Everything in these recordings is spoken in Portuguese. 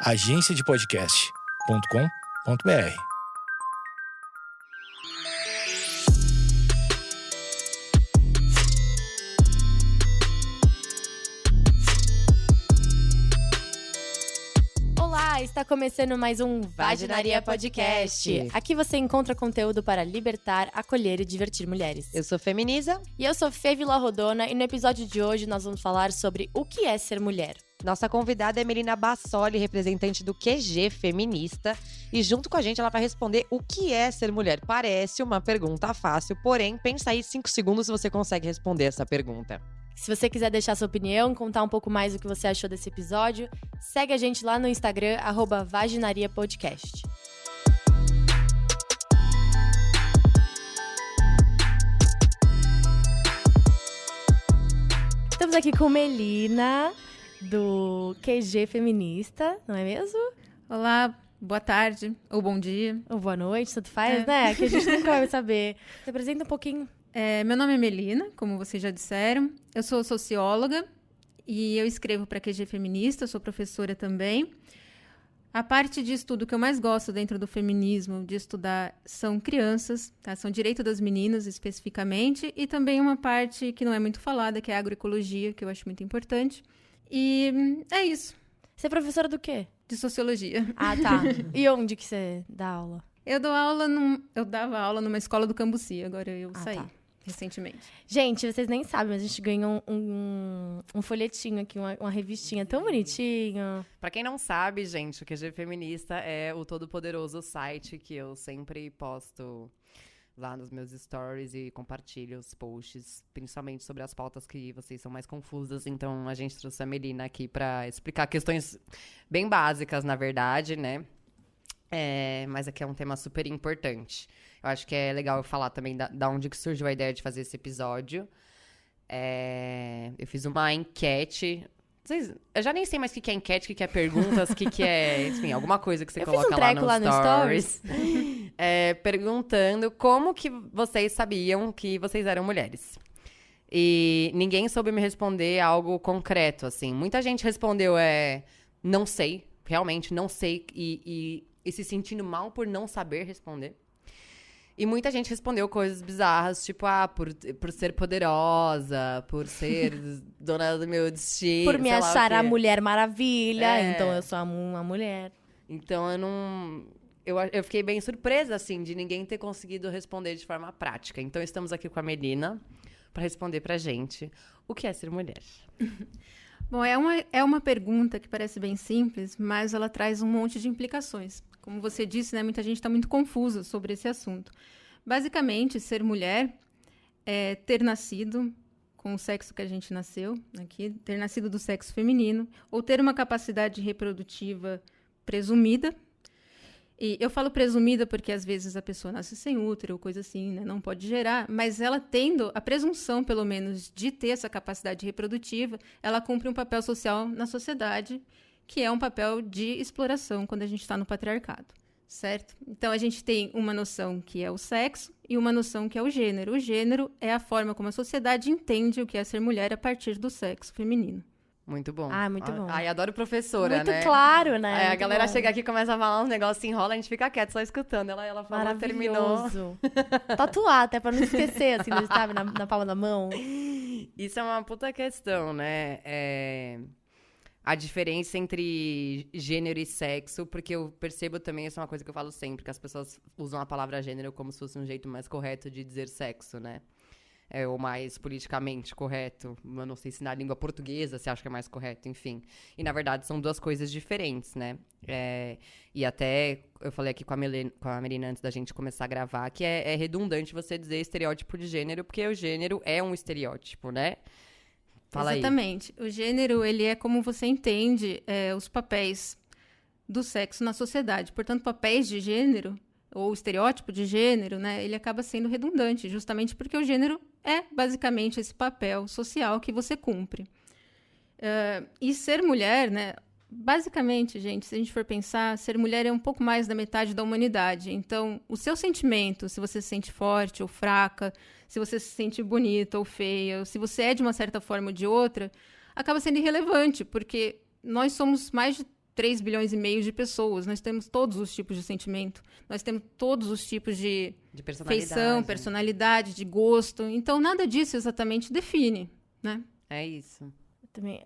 agenciadepodcast.com.br. Olá, está começando mais um Vaginaria Podcast. Aqui você encontra conteúdo para libertar, acolher e divertir mulheres. Eu sou Feminisa. E eu sou Fê Villarrodona e no episódio de hoje nós vamos falar sobre o que é ser mulher. Nossa convidada é Melina Bassoli, representante do QG Feminista. E junto com a gente ela vai responder o que é ser mulher. Parece uma pergunta fácil, porém, pensa aí 5 segundos se você consegue responder essa pergunta. Se você quiser deixar sua opinião, contar um pouco mais do que você achou desse episódio, segue a gente lá no Instagram, @vaginariapodcast. Estamos aqui com Melina, do QG Feminista, não é mesmo? Olá, boa tarde, ou bom dia. Ou boa noite, tanto faz, né? Que a gente nunca vai saber. Se apresenta um pouquinho. Meu nome é Melina, como vocês já disseram. Eu sou socióloga e eu escrevo para QG Feminista, sou professora também. A parte de estudo que eu mais gosto dentro do feminismo, de estudar, são crianças, tá? São direito das meninas, especificamente, e também uma parte que não é muito falada, que é a agroecologia, que eu acho muito importante. E é isso. Você é professora do quê? De sociologia. Ah, tá. E onde que você dá aula? Eu dava aula numa escola do Cambuci, agora eu saí. Tá. Recentemente. Gente, vocês nem sabem, mas a gente ganhou um folhetinho aqui, uma revistinha tão bonitinho. Pra quem não sabe, gente, o QG Feminista é o todo-poderoso site que eu sempre posto lá nos meus stories e compartilho os posts, principalmente sobre as pautas que vocês são mais confusas. Então, a gente trouxe a Melina aqui pra explicar questões bem básicas, na verdade, né? Mas aqui é um tema super importante. Eu acho que é legal eu falar também da onde que surgiu a ideia de fazer esse episódio. Eu fiz uma enquete. Eu já nem sei mais o que é enquete, o que é perguntas, o que é... Enfim, alguma coisa que você coloca lá no Stories. Perguntando como que vocês sabiam que vocês eram mulheres. E ninguém soube me responder algo concreto, assim. Muita gente respondeu, não sei, realmente não sei, e se sentindo mal por não saber responder. E muita gente respondeu coisas bizarras, tipo, por ser poderosa, por ser dona do meu destino. Por me achar a Mulher Maravilha, então eu sou uma mulher. Então eu não... Eu fiquei bem surpresa, assim, de ninguém ter conseguido responder de forma prática. Então estamos aqui com a Melina para responder pra gente o que é ser mulher. Bom, é uma pergunta que parece bem simples, mas ela traz um monte de implicações. Como você disse, né, muita gente está muito confusa sobre esse assunto. Basicamente, ser mulher é ter nascido com o sexo que a gente nasceu, aqui, ter nascido do sexo feminino, ou ter uma capacidade reprodutiva presumida. E eu falo presumida porque, às vezes, a pessoa nasce sem útero, ou coisa assim, né, não pode gerar, mas ela tendo a presunção, pelo menos, de ter essa capacidade reprodutiva, ela cumpre um papel social na sociedade, que é um papel de exploração quando a gente está no patriarcado, certo? Então, a gente tem uma noção que é o sexo e uma noção que é o gênero. O gênero é a forma como a sociedade entende o que é ser mulher a partir do sexo feminino. Muito bom. Muito bom. Ai, adoro professora, muito né? Muito claro, né? Aí a muito galera bom. chega aqui, começa a falar um negócio, enrola, a gente fica quieto, só escutando. Ela falou, terminou. Tatuar, até pra não esquecer, assim, sabe? Na palma da mão. Isso é uma puta questão, né? A diferença entre gênero e sexo, porque eu percebo também, isso é uma coisa que eu falo sempre, que as pessoas usam a palavra gênero como se fosse um jeito mais correto de dizer sexo, né? Ou mais politicamente correto. Eu não sei se na língua portuguesa você acha que é mais correto, enfim. E, na verdade, são duas coisas diferentes, né? E até eu falei aqui com a Melina antes da gente começar a gravar, que é redundante você dizer estereótipo de gênero, porque o gênero é um estereótipo, né? Fala Exatamente. aí. O gênero, ele é como você entende os papéis do sexo na sociedade. Portanto, papéis de gênero, ou estereótipo de gênero, né, ele acaba sendo redundante, justamente porque o gênero é basicamente esse papel social que você cumpre. E ser mulher, né, basicamente, gente, se a gente for pensar, ser mulher é um pouco mais da metade da humanidade. Então, o seu sentimento, se você se sente forte ou fraca, se você se sente bonita ou feia, ou se você é de uma certa forma ou de outra, acaba sendo irrelevante, porque nós somos mais de 3 bilhões e meio de pessoas. Nós temos todos os tipos de sentimento. Nós temos todos os tipos de feição, personalidade, de gosto. Então, nada disso exatamente define, né? É isso. Também.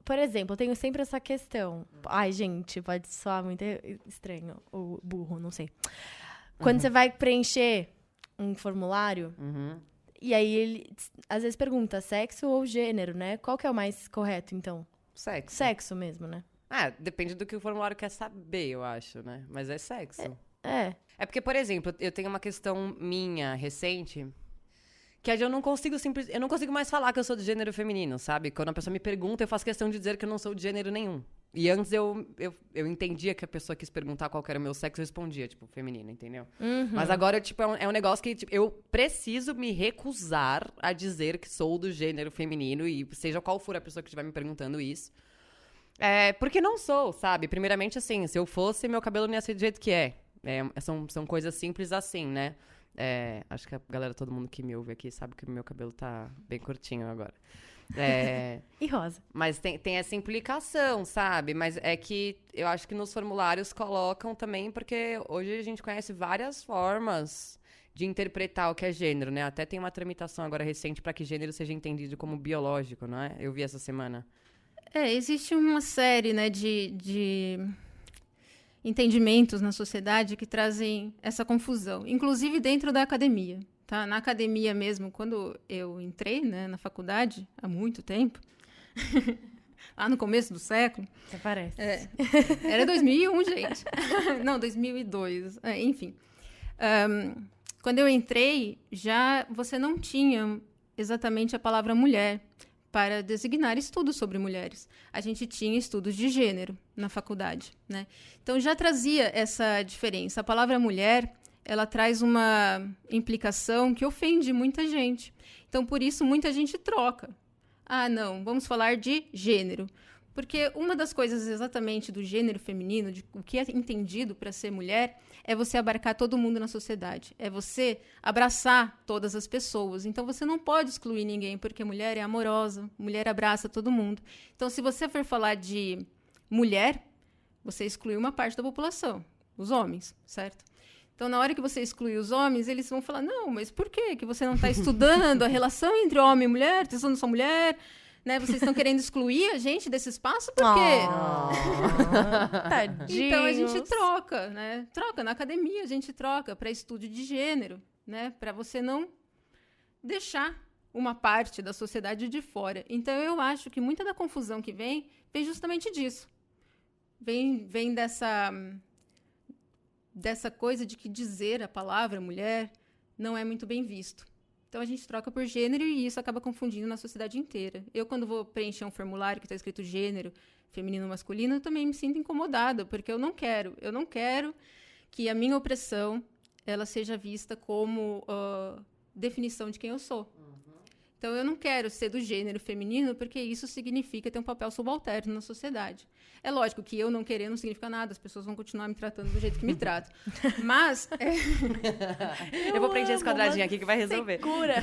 Por exemplo, eu tenho sempre essa questão. Ai, gente, pode soar muito estranho. Ou burro, não sei. Quando você vai preencher um formulário, e aí ele às vezes pergunta sexo ou gênero, né? Qual que é o mais correto, então? Sexo. Sexo mesmo, né? Depende do que o formulário quer saber, eu acho, né? Mas é sexo. É porque, por exemplo, eu tenho uma questão minha recente que eu não consigo mais falar que eu sou de gênero feminino, sabe? Quando a pessoa me pergunta, eu faço questão de dizer que eu não sou de gênero nenhum. E antes eu entendia que a pessoa quis perguntar qual que era o meu sexo, eu respondia, tipo, feminino, entendeu? Mas agora, tipo, é um negócio que tipo, eu preciso me recusar a dizer que sou do gênero feminino, e seja qual for a pessoa que estiver me perguntando isso. Porque não sou, sabe? Primeiramente, assim, se eu fosse, meu cabelo não ia ser do jeito que é. São coisas simples assim, né? Acho que a galera, todo mundo que me ouve aqui sabe que o meu cabelo tá bem curtinho agora. E rosa. Mas tem essa implicação, sabe? Mas é que eu acho que nos formulários colocam também, porque hoje a gente conhece várias formas de interpretar o que é gênero, né? Até tem uma tramitação agora recente para que gênero seja entendido como biológico, não é? Eu vi essa semana. Existe uma série, né, de entendimentos na sociedade que trazem essa confusão, inclusive dentro da academia. Tá? Na academia mesmo, quando eu entrei, né, na faculdade, há muito tempo, lá no começo do século... Até parece. Era 2001, gente. Não, 2002. Enfim. Quando eu entrei, você não tinha exatamente a palavra mulher para designar estudos sobre mulheres. A gente tinha estudos de gênero na faculdade, né? Então, já trazia essa diferença. A palavra mulher... ela traz uma implicação que ofende muita gente. Então, por isso, muita gente troca. Não, vamos falar de gênero. Porque uma das coisas exatamente do gênero feminino, de o que é entendido para ser mulher, é você abarcar todo mundo na sociedade. É você abraçar todas as pessoas. Então, você não pode excluir ninguém, porque mulher é amorosa, mulher abraça todo mundo. Então, se você for falar de mulher, você exclui uma parte da população, os homens, certo? Então, na hora que você exclui os homens, eles vão falar, não, mas por quê? Que você não está estudando a relação entre homem e mulher? Vocês não são mulher? Né? Vocês estão querendo excluir a gente desse espaço? Por quê? Tadinhos. Então, a gente troca, né? Troca, na academia a gente troca para estudo de gênero, né? Para você não deixar uma parte da sociedade de fora. Então, eu acho que muita da confusão que vem justamente disso. Vem dessa coisa de que dizer a palavra mulher não é muito bem visto. Então, a gente troca por gênero e isso acaba confundindo na sociedade inteira. Eu, quando vou preencher um formulário que está escrito gênero, feminino ou masculino, eu também me sinto incomodada, porque eu não quero que a minha opressão ela seja vista como definição de quem eu sou. Então, eu não quero ser do gênero feminino, porque isso significa ter um papel subalterno na sociedade. É lógico que eu não querer não significa nada, as pessoas vão continuar me tratando do jeito que me tratam. Mas... eu vou preencher esse quadradinho aqui que vai resolver. Secura.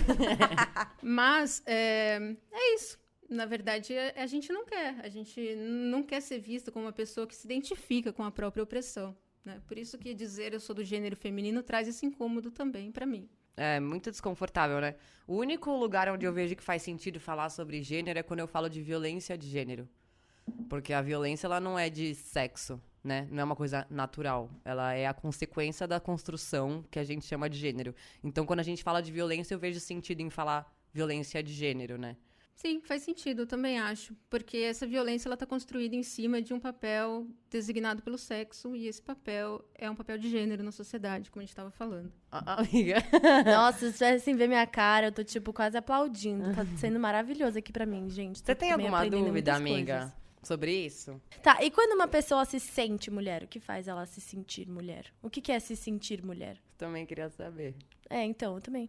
Mas é isso. Na verdade, a gente não quer ser vista como uma pessoa que se identifica com a própria opressão, né? Por isso que dizer eu sou do gênero feminino traz esse incômodo também para mim. É muito desconfortável, né? O único lugar onde eu vejo que faz sentido falar sobre gênero é quando eu falo de violência de gênero. Porque a violência, ela não é de sexo, né? Não é uma coisa natural. Ela é a consequência da construção que a gente chama de gênero. Então, quando a gente fala de violência, eu vejo sentido em falar violência de gênero, né? Sim, faz sentido, eu também acho. Porque essa violência está construída em cima de um papel designado pelo sexo, e esse papel é um papel de gênero na sociedade, como a gente estava falando. Amiga. Nossa, se tivessem ver minha cara, eu tô, tipo, quase aplaudindo. Tá sendo maravilhoso aqui pra mim, gente. Você tem também alguma aprendendo dúvida, muitas amiga, coisas. sobre isso? Tá, e quando uma pessoa se sente mulher, o que faz ela se sentir mulher? O que é se sentir mulher? Também queria saber. Então, eu também.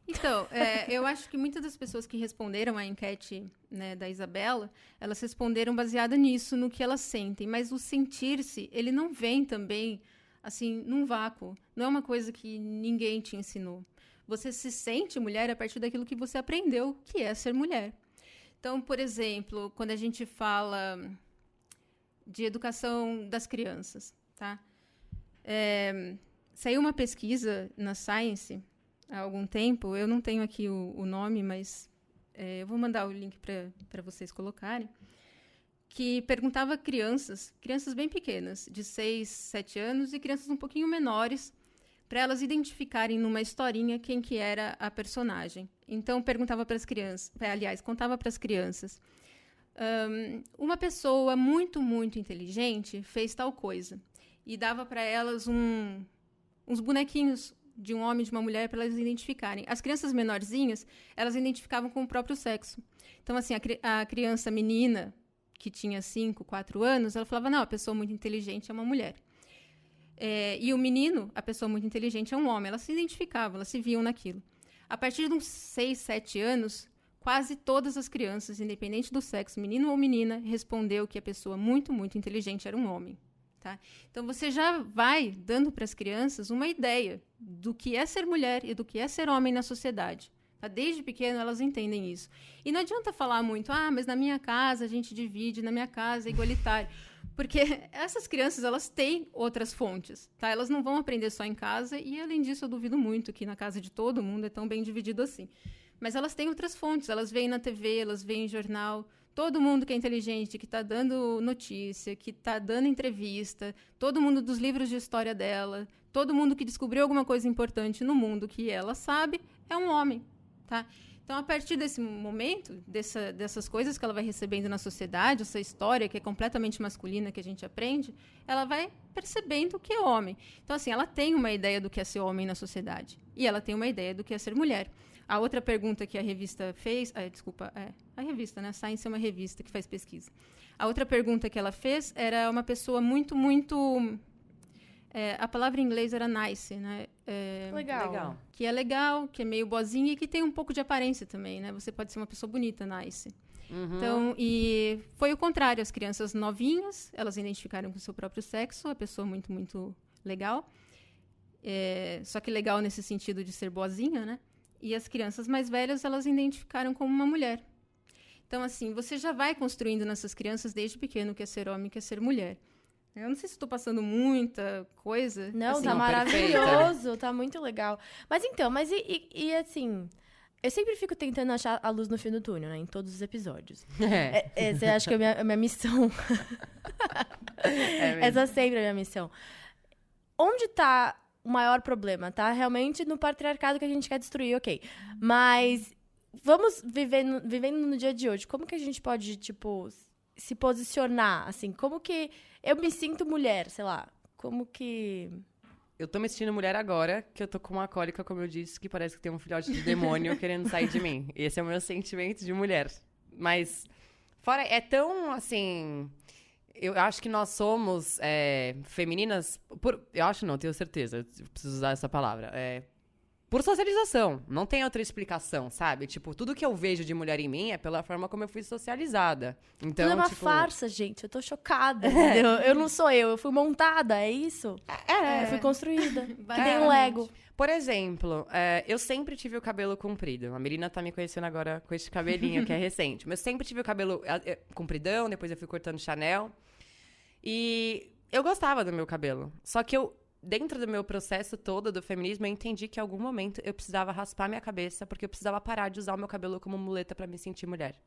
Então, eu acho que muitas das pessoas que responderam à enquete, né, da Isabela, elas responderam baseada nisso, no que elas sentem. Mas o sentir-se, ele não vem também, assim, num vácuo. Não é uma coisa que ninguém te ensinou. Você se sente mulher a partir daquilo que você aprendeu, que é ser mulher. Então, por exemplo, quando a gente fala de educação das crianças, tá? Saiu uma pesquisa na Science há algum tempo, eu não tenho aqui o nome, mas eu vou mandar o link para vocês colocarem, que perguntava a crianças bem pequenas, de 6, 7 anos, e crianças um pouquinho menores, para elas identificarem numa historinha quem que era a personagem. Então, perguntava para as crianças, contava para as crianças, uma pessoa muito, muito inteligente fez tal coisa, e dava para elas uns bonequinhos de um homem e de uma mulher para elas identificarem. As crianças menorzinhas, elas identificavam com o próprio sexo. Então, assim, a criança menina, que tinha 5, 4 anos, ela falava, não, a pessoa muito inteligente é uma mulher. E o menino, a pessoa muito inteligente é um homem. Elas se identificavam, elas se viam naquilo. A partir de uns 6, 7 anos, quase todas as crianças, independente do sexo, menino ou menina, respondeu que a pessoa muito, muito inteligente era um homem. Tá? Então, você já vai dando para as crianças uma ideia do que é ser mulher e do que é ser homem na sociedade. Tá? Desde pequeno, elas entendem isso. E não adianta falar muito, mas na minha casa a gente divide, na minha casa é igualitário. Porque essas crianças, elas têm outras fontes. Tá? Elas não vão aprender só em casa, e além disso, eu duvido muito que na casa de todo mundo é tão bem dividido assim. Mas elas têm outras fontes, elas veem na TV, elas veem em jornal. Todo mundo que é inteligente, que está dando notícia, que está dando entrevista, todo mundo dos livros de história dela, todo mundo que descobriu alguma coisa importante no mundo que ela sabe, é um homem. Tá? Então, a partir desse momento, dessas coisas que ela vai recebendo na sociedade, essa história que é completamente masculina que a gente aprende, ela vai percebendo o que é homem. Então, assim, ela tem uma ideia do que é ser homem na sociedade. E ela tem uma ideia do que é ser mulher. A outra pergunta que a revista fez... a revista, né? A Science é uma revista que faz pesquisa. A outra pergunta que ela fez era uma pessoa muito, muito... a palavra em inglês era nice, né? Legal. Que é legal, que é meio boazinha e que tem um pouco de aparência também, né? Você pode ser uma pessoa bonita, nice. Uhum. Então, e foi o contrário. As crianças novinhas, elas identificaram com o seu próprio sexo, a pessoa muito, muito legal. Só que legal nesse sentido de ser boazinha, né? E as crianças mais velhas, elas identificaram como uma mulher. Então, assim, você já vai construindo nessas crianças desde pequeno que é ser homem, que é ser mulher. Eu não sei se estou passando muita coisa. Não, assim, tá maravilhoso, tá muito legal. Mas então, assim, eu sempre fico tentando achar a luz no fim do túnel, né? Em todos os episódios. Você acha que é a minha missão? Essa sempre é a minha missão. Onde tá o maior problema? Tá realmente no patriarcado que a gente quer destruir, ok. Mas vamos vivendo no dia de hoje. Como que a gente pode, tipo, se posicionar, assim? Como que eu me sinto mulher, sei lá? Como que... Eu tô me sentindo mulher agora, que eu tô com uma cólica, como eu disse, que parece que tem um filhote de demônio querendo sair de mim. Esse é o meu sentimento de mulher. Mas, fora, é tão, assim... Eu acho que nós somos femininas... eu acho não, tenho certeza. Eu preciso usar essa palavra. Por socialização. Não tem outra explicação, sabe? Tipo, tudo que eu vejo de mulher em mim é pela forma como eu fui socializada. Então, tudo é uma farsa, gente. Eu tô chocada, entendeu? Eu não sou eu fui montada, é isso? Eu fui construída. Que nem um Lego. Por exemplo, eu sempre tive o cabelo comprido. A Melina tá me conhecendo agora com esse cabelinho, que é recente. Mas eu sempre tive o cabelo compridão, depois eu fui cortando Chanel. E eu gostava do meu cabelo. Só que dentro do meu processo todo do feminismo, eu entendi que em algum momento eu precisava raspar minha cabeça, porque eu precisava parar de usar o meu cabelo como muleta pra me sentir mulher.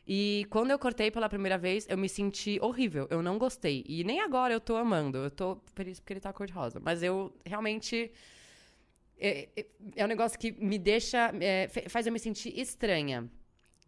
E quando eu cortei pela primeira vez, eu me senti horrível. Eu não gostei. E nem agora eu tô amando. Eu tô feliz porque ele tá cor-de-rosa. Mas eu realmente... É um negócio que me deixa... faz eu me sentir estranha.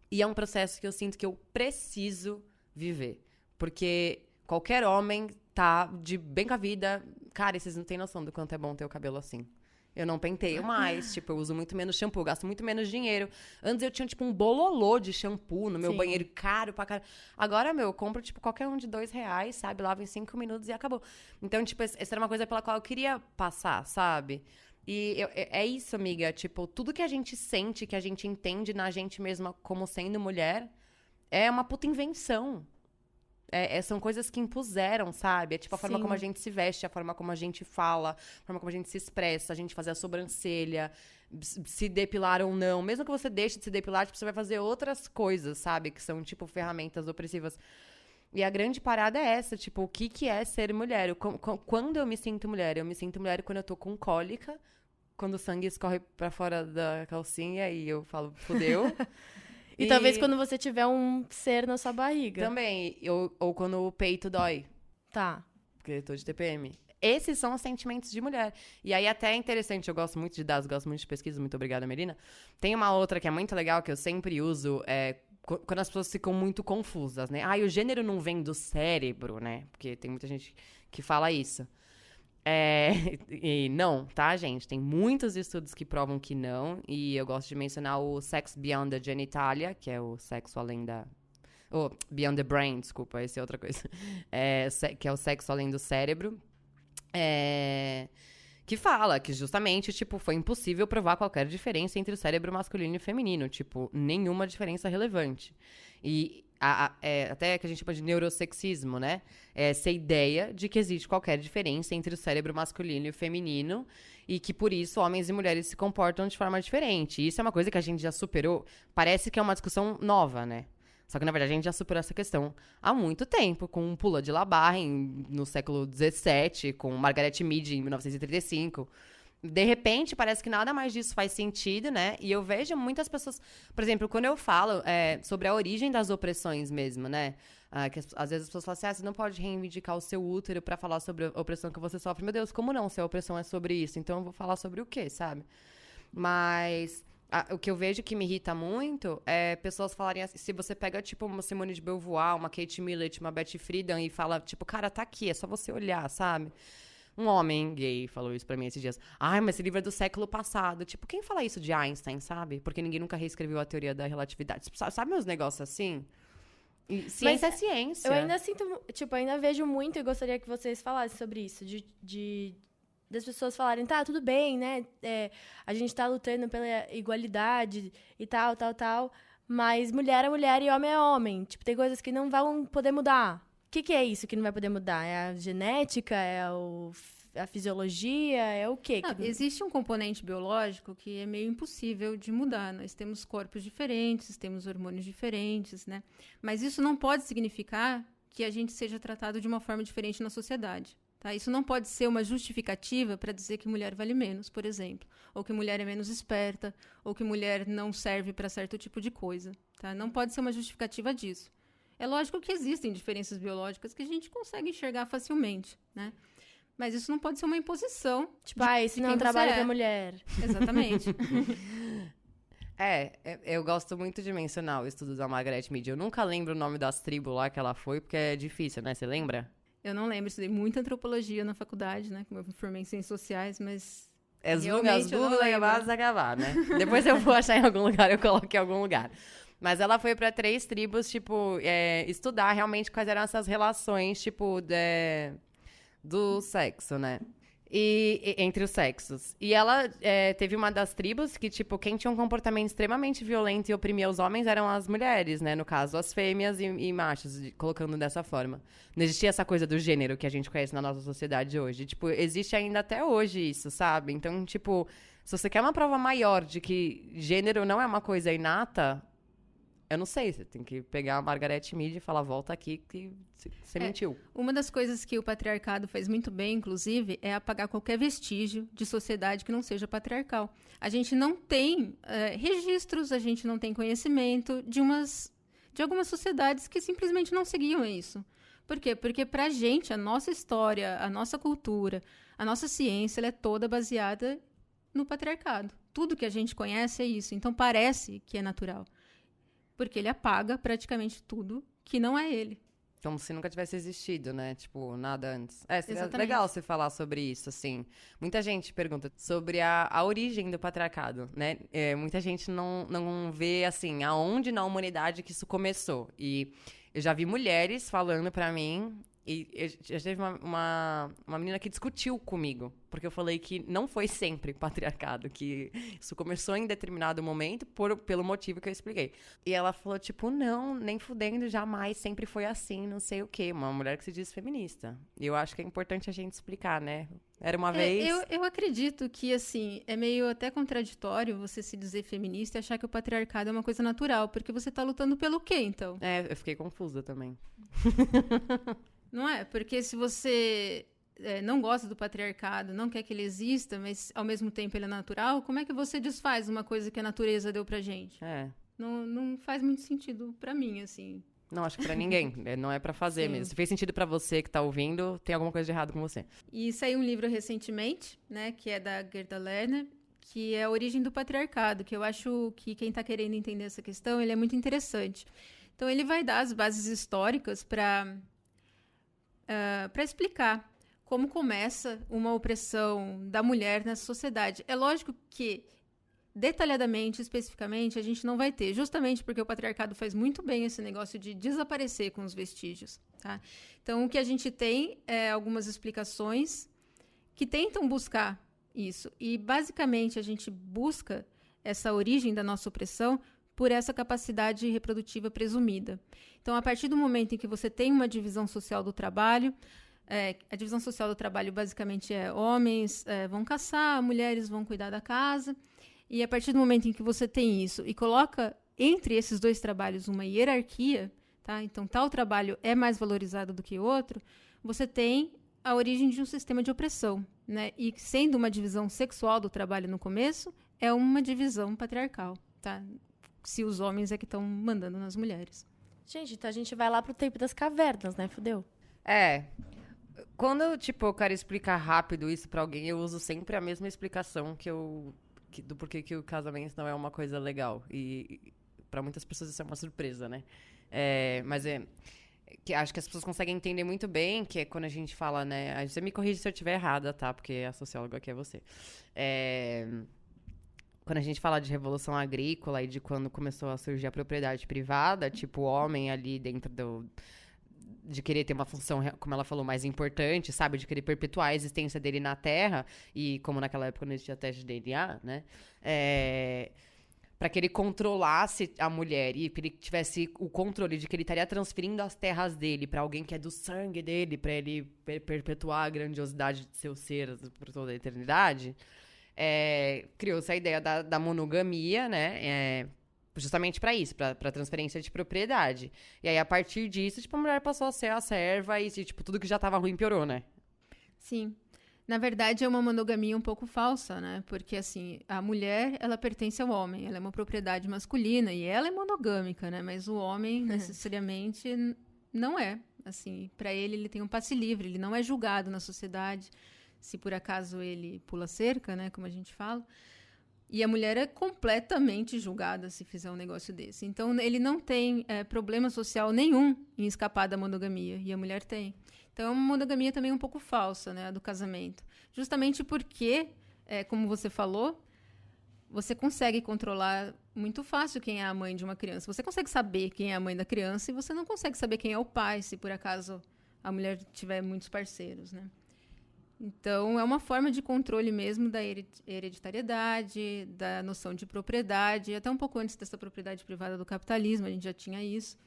E é um processo que eu sinto que eu preciso viver. Porque qualquer homem tá de bem com a vida... Cara, vocês não têm noção do quanto é bom ter o cabelo assim. Eu não penteio mais, tipo, eu uso muito menos shampoo, gasto muito menos dinheiro. Antes eu tinha, tipo, um bololô de shampoo no meu banheiro, caro pra caralho. Agora, eu compro, tipo, qualquer um de R$2, sabe? Lavo em 5 minutos e acabou. Então, tipo, essa era uma coisa pela qual eu queria passar, sabe? E é isso, amiga. Tipo, tudo que a gente sente, que a gente entende na gente mesma como sendo mulher, é uma puta invenção. São coisas que impuseram, sabe? É tipo a forma como a gente se veste, a forma como a gente fala, a forma como a gente se expressa, a gente fazer a sobrancelha, se depilar ou não. Mesmo que você deixe de se depilar, tipo, você vai fazer outras coisas, sabe? Que são, tipo, ferramentas opressivas. E a grande parada é essa, tipo, o que é ser mulher? Quando eu me sinto mulher? Eu me sinto mulher quando eu tô com cólica, quando o sangue escorre pra fora da calcinha e eu falo, fudeu. E talvez quando você tiver um ser na sua barriga. Também, ou quando o peito dói, Tá. porque eu tô de TPM. Esses são os sentimentos de mulher. E aí até é interessante, eu gosto muito de dados, gosto muito de pesquisa, muito obrigada, Melina. Tem uma outra que é muito legal, que eu sempre uso, quando as pessoas ficam muito confusas, né? O gênero não vem do cérebro, né? Porque tem muita gente que fala isso. E não, tá, gente? Tem muitos estudos que provam que não. E eu gosto de mencionar o Sex Beyond the Genitalia, que é o sexo além da... Beyond the Brain, desculpa, essa é outra coisa. Que é o sexo além do cérebro. Que fala que justamente, tipo, foi impossível provar qualquer diferença entre o cérebro masculino e feminino. Tipo, nenhuma diferença relevante. E até que a gente chama de neurosexismo, né? Essa ideia de que existe qualquer diferença entre o cérebro masculino e o feminino e que, por isso, homens e mulheres se comportam de forma diferente. E isso é uma coisa que a gente já superou. Parece que é uma discussão nova, né? Só que, na verdade, a gente já superou essa questão há muito tempo, com Pula de Labarre no século XVII, com Margaret Mead em 1935. De repente, parece que nada mais disso faz sentido, né? E eu vejo muitas pessoas... Por exemplo, quando eu falo sobre a origem das opressões mesmo, né? Que às vezes as pessoas falam assim, você não pode reivindicar o seu útero pra falar sobre a opressão que você sofre. Meu Deus, como não? Se a opressão é sobre isso, então eu vou falar sobre o quê, sabe? Mas... o que eu vejo que me irrita muito é pessoas falarem assim, se você pega, tipo, uma Simone de Beauvoir, uma Kate Millett, uma Betty Friedan e fala, tipo, cara, tá aqui, é só você olhar, sabe? Um homem gay falou isso pra mim esses dias. Mas esse livro é do século passado. Tipo, quem fala isso de Einstein, sabe? Porque ninguém nunca reescreveu a teoria da relatividade. Sabe uns negócios assim? E ciência é ciência. Eu ainda sinto, tipo, ainda vejo muito e gostaria que vocês falassem sobre isso, das pessoas falarem, tá, tudo bem, né? A gente tá lutando pela igualdade e tal, mas mulher é mulher e homem é homem. Tipo, tem coisas que não vão poder mudar. O que é isso que não vai poder mudar? É a genética? É a fisiologia? É o quê? Existe um componente biológico que é meio impossível de mudar. Nós temos corpos diferentes, temos hormônios diferentes, né? Mas isso não pode significar que a gente seja tratado de uma forma diferente na sociedade. Tá? Isso não pode ser uma justificativa para dizer que mulher vale menos, por exemplo. Ou que mulher é menos esperta, ou que mulher não serve para certo tipo de coisa. Tá? Não pode ser uma justificativa disso. É lógico que existem diferenças biológicas que a gente consegue enxergar facilmente, né? Mas isso não pode ser uma imposição. Tipo, esse não é um trabalho para mulher. Exatamente. Eu gosto muito de mencionar o estudo da Margaret Mead. Eu nunca lembro o nome das tribos lá que ela foi, porque é difícil, né? Você lembra? Eu não lembro, estudei muita antropologia na faculdade, né? Como eu me formei em ciências sociais, mas... As Google levadas a acabar, né? Depois eu vou achar em algum lugar, eu coloco em algum lugar. Mas ela foi para 3 tribos, tipo, estudar realmente quais eram essas relações, tipo, do sexo, né? E entre os sexos. E ela teve uma das tribos que, tipo, quem tinha um comportamento extremamente violento e oprimia os homens eram as mulheres, né? No caso, as fêmeas e machos, colocando dessa forma. Não existia essa coisa do gênero que a gente conhece na nossa sociedade hoje. Tipo, existe ainda até hoje isso, sabe? Então, tipo, se você quer uma prova maior de que gênero não é uma coisa inata... Eu não sei, você tem que pegar a Margaret Mead e falar, volta aqui que você mentiu. Uma das coisas que o patriarcado faz muito bem, inclusive, é apagar qualquer vestígio de sociedade que não seja patriarcal. A gente não tem registros, a gente não tem conhecimento de algumas sociedades que simplesmente não seguiam isso. Por quê? Porque pra gente, a nossa história, a nossa cultura, a nossa ciência, ela é toda baseada no patriarcado. Tudo que a gente conhece é isso. Então parece que é natural. Porque ele apaga praticamente tudo que não é ele. Como se nunca tivesse existido, né? Tipo, nada antes. Seria Exatamente. legal você falar sobre isso, assim. Muita gente pergunta sobre a origem do patriarcado, né? Muita gente não vê, assim, aonde na humanidade que isso começou. E eu já vi mulheres falando pra mim, E já teve uma menina que discutiu comigo, porque eu falei que não foi sempre patriarcado, que isso começou em determinado momento pelo motivo que eu expliquei. E ela falou, tipo, não, nem fudendo, jamais, sempre foi assim, não sei o quê. Uma mulher que se diz feminista. E eu acho que é importante a gente explicar, né? Era uma vez... Eu acredito que, assim, é meio até contraditório você se dizer feminista e achar que o patriarcado é uma coisa natural, porque você tá lutando pelo quê, então? Eu fiquei confusa também. Não é? Porque se você não gosta do patriarcado, não quer que ele exista, mas ao mesmo tempo ele é natural, como é que você desfaz uma coisa que a natureza deu pra gente? Não faz muito sentido pra mim, assim. Não, acho que pra ninguém. Não é pra fazer mesmo. Se fez sentido pra você que tá ouvindo, tem alguma coisa de errado com você. E saiu um livro recentemente, né, que é da Gerda Lerner, que é A Origem do Patriarcado, que eu acho que quem tá querendo entender essa questão, ele é muito interessante. Então, ele vai dar as bases históricas para explicar como começa uma opressão da mulher nessa sociedade. É lógico que, detalhadamente, especificamente, a gente não vai ter, justamente porque o patriarcado faz muito bem esse negócio de desaparecer com os vestígios. Tá? Então, o que a gente tem é algumas explicações que tentam buscar isso. E, basicamente, a gente busca essa origem da nossa opressão por essa capacidade reprodutiva presumida. Então, a partir do momento em que você tem uma divisão social do trabalho, a divisão social do trabalho basicamente é homens vão caçar, mulheres vão cuidar da casa, e a partir do momento em que você tem isso e coloca entre esses dois trabalhos uma hierarquia, tá? Então tal trabalho é mais valorizado do que outro, você tem a origem de um sistema de opressão, né? E sendo uma divisão sexual do trabalho no começo, é uma divisão patriarcal, tá? Se os homens é que estão mandando nas mulheres. Gente, então a gente vai lá pro tempo das cavernas, né? Fudeu. Quando, eu quero explicar rápido isso pra alguém, eu uso sempre a mesma explicação do porquê que o casamento não é uma coisa legal. E pra muitas pessoas isso é uma surpresa, né? Mas que acho que as pessoas conseguem entender muito bem, que é quando a gente fala, né? Você me corrige se eu estiver errada, tá? Porque a socióloga aqui é você. Quando a gente fala de revolução agrícola e de quando começou a surgir a propriedade privada, tipo, o homem ali dentro de querer ter uma função, como ela falou, mais importante, sabe? De querer perpetuar a existência dele na Terra, e como naquela época não existia teste de DNA, né? Para que ele controlasse a mulher e que ele tivesse o controle de que ele estaria transferindo as terras dele para alguém que é do sangue dele, para ele perpetuar a grandiosidade de seu ser por toda a eternidade, criou-se a ideia da monogamia, né? Justamente para isso, para transferência de propriedade. E aí, a partir disso, a mulher passou a ser a serva e, tudo que já estava ruim piorou, né? Sim. Na verdade, é uma monogamia um pouco falsa, né? Porque, assim, a mulher, ela pertence ao homem. Ela é uma propriedade masculina e ela é monogâmica, né? Mas o homem, necessariamente, não é. Assim, para ele tem um passe livre. Ele não é julgado na sociedade. Se, por acaso, ele pula cerca, né? Como a gente fala. E a mulher é completamente julgada se fizer um negócio desse. Então, ele não tem problema social nenhum em escapar da monogamia. E a mulher tem. Então, é uma monogamia também um pouco falsa, né, do casamento. Justamente porque, como você falou, você consegue controlar muito fácil quem é a mãe de uma criança. Você consegue saber quem é a mãe da criança e você não consegue saber quem é o pai, se por acaso a mulher tiver muitos parceiros, né? Então, é uma forma de controle mesmo da hereditariedade, da noção de propriedade, até um pouco antes dessa propriedade privada do capitalismo, a gente já tinha isso.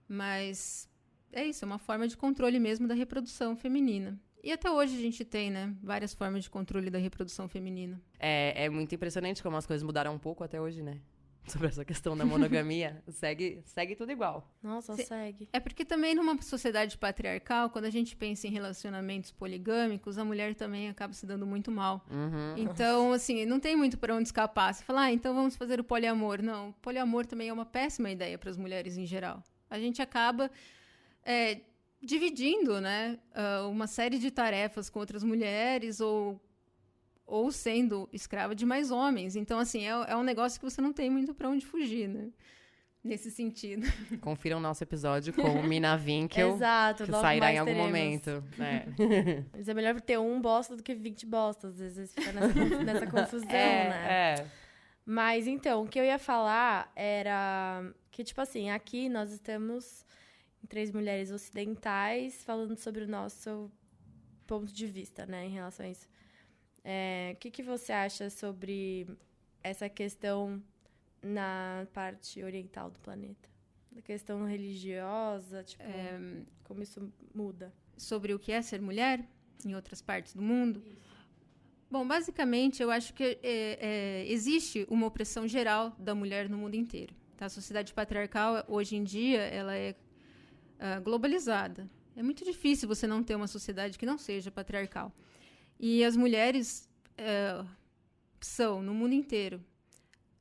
Mas é isso, é uma forma de controle mesmo da reprodução feminina. E até hoje a gente tem, né, várias formas de controle da reprodução feminina. É muito impressionante como as coisas mudaram um pouco até hoje, né? Sobre essa questão da monogamia, segue tudo igual. Nossa, segue. É porque também numa sociedade patriarcal, quando a gente pensa em relacionamentos poligâmicos, a mulher também acaba se dando muito mal. Uhum. Então, assim, não tem muito para onde escapar. Você fala, então vamos fazer o poliamor. Não, o poliamor também é uma péssima ideia para as mulheres em geral. A gente acaba dividindo, né, uma série de tarefas com outras mulheres ou sendo escrava de mais homens. Então, assim, é um negócio que você não tem muito para onde fugir, né? Nesse sentido. Confiram o nosso episódio com o Mina Winkel. Exato, que logo sairá mais em algum teremos. momento. Mas é melhor ter um bosta do que 20 bostas. Às vezes fica nessa confusão, né? Mas, então, o que eu ia falar era que, tipo assim, aqui nós estamos em 3 mulheres ocidentais, falando sobre o nosso ponto de vista, né, em relação a isso. O que você acha sobre essa questão na parte oriental do planeta? A questão religiosa, tipo, como isso muda? Sobre o que é ser mulher em outras partes do mundo? Isso. Bom, basicamente, eu acho que existe uma opressão geral da mulher no mundo inteiro. Tá? A sociedade patriarcal, hoje em dia, ela é globalizada. É muito difícil você não ter uma sociedade que não seja patriarcal. E as mulheres são, no mundo inteiro,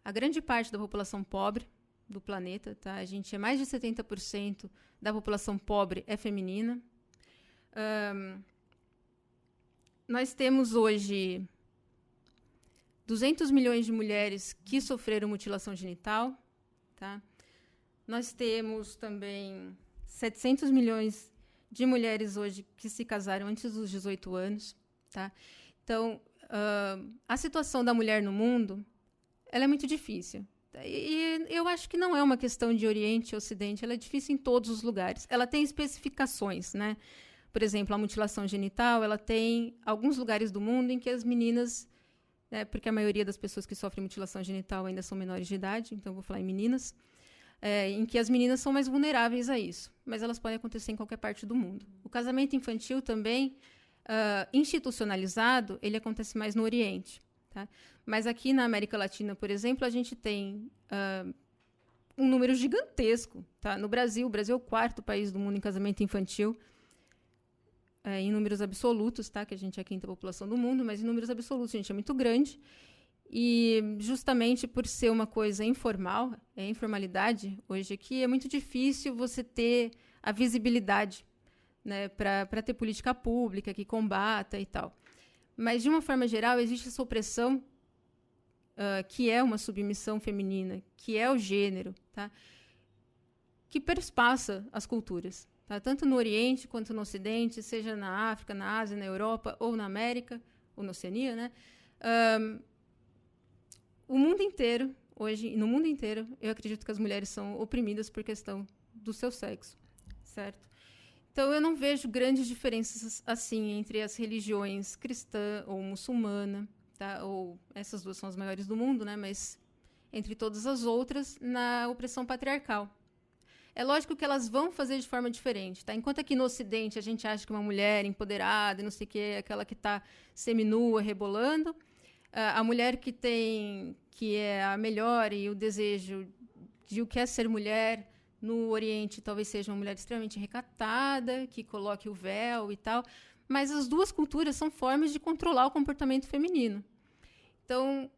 a grande parte da população pobre do planeta. Tá? A gente é mais de 70% da população pobre é feminina. Nós temos hoje 200 milhões de mulheres que sofreram mutilação genital. Tá? Nós temos também 700 milhões de mulheres hoje que se casaram antes dos 18 anos. Tá? Então, a situação da mulher no mundo ela é muito difícil. E eu acho que não é uma questão de Oriente e Ocidente, ela é difícil em todos os lugares. Ela tem especificações, né? Por exemplo, a mutilação genital, ela tem alguns lugares do mundo em que as meninas, porque a maioria das pessoas que sofrem mutilação genital ainda são menores de idade, então eu vou falar em meninas, em que as meninas são mais vulneráveis a isso, mas elas podem acontecer em qualquer parte do mundo. O casamento infantil também, institucionalizado, ele acontece mais no Oriente. Tá? Mas aqui na América Latina, por exemplo, a gente tem um número gigantesco. Tá? No Brasil, o Brasil é o 4º país do mundo em casamento infantil, em números absolutos, tá? Que a gente é a 5ª população do mundo, mas em números absolutos a gente é muito grande. E justamente por ser uma coisa informal, informalidade, hoje aqui é muito difícil você ter a visibilidade, né, para ter política pública que combata e tal. Mas, de uma forma geral, existe essa opressão, que é uma submissão feminina, que é o gênero, tá? Que perspassa as culturas. Tá? Tanto no Oriente quanto no Ocidente, seja na África, na Ásia, na Europa, ou na América, ou na Oceania, né? O mundo inteiro, hoje, no mundo inteiro, eu acredito que as mulheres são oprimidas por questão do seu sexo, certo? Então, eu não vejo grandes diferenças, assim, entre as religiões cristã ou muçulmana, tá? Ou essas duas são as maiores do mundo, né? Mas entre todas as outras, na opressão patriarcal. É lógico que elas vão fazer de forma diferente, tá? Enquanto aqui no Ocidente a gente acha que uma mulher empoderada e não sei o quê, é aquela que está seminua, rebolando, a mulher que é a melhor e o desejo de o que é ser mulher no Oriente talvez seja uma mulher extremamente recatada, que coloque o véu e tal, mas as duas culturas são formas de controlar o comportamento feminino. Então,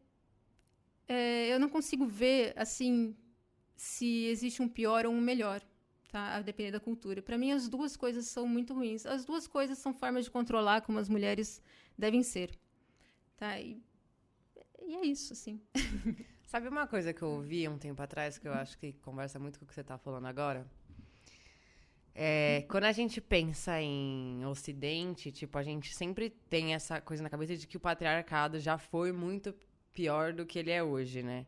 eu não consigo ver, assim, se existe um pior ou um melhor, tá? A depender da cultura. Para mim, as duas coisas são muito ruins. As duas coisas são formas de controlar como as mulheres devem ser. Tá? E é isso, assim. Sabe uma coisa que eu ouvi um tempo atrás, que eu acho que conversa muito com o que você está falando agora? Quando a gente pensa em Ocidente, tipo, a gente sempre tem essa coisa na cabeça de que o patriarcado já foi muito pior do que ele é hoje, né?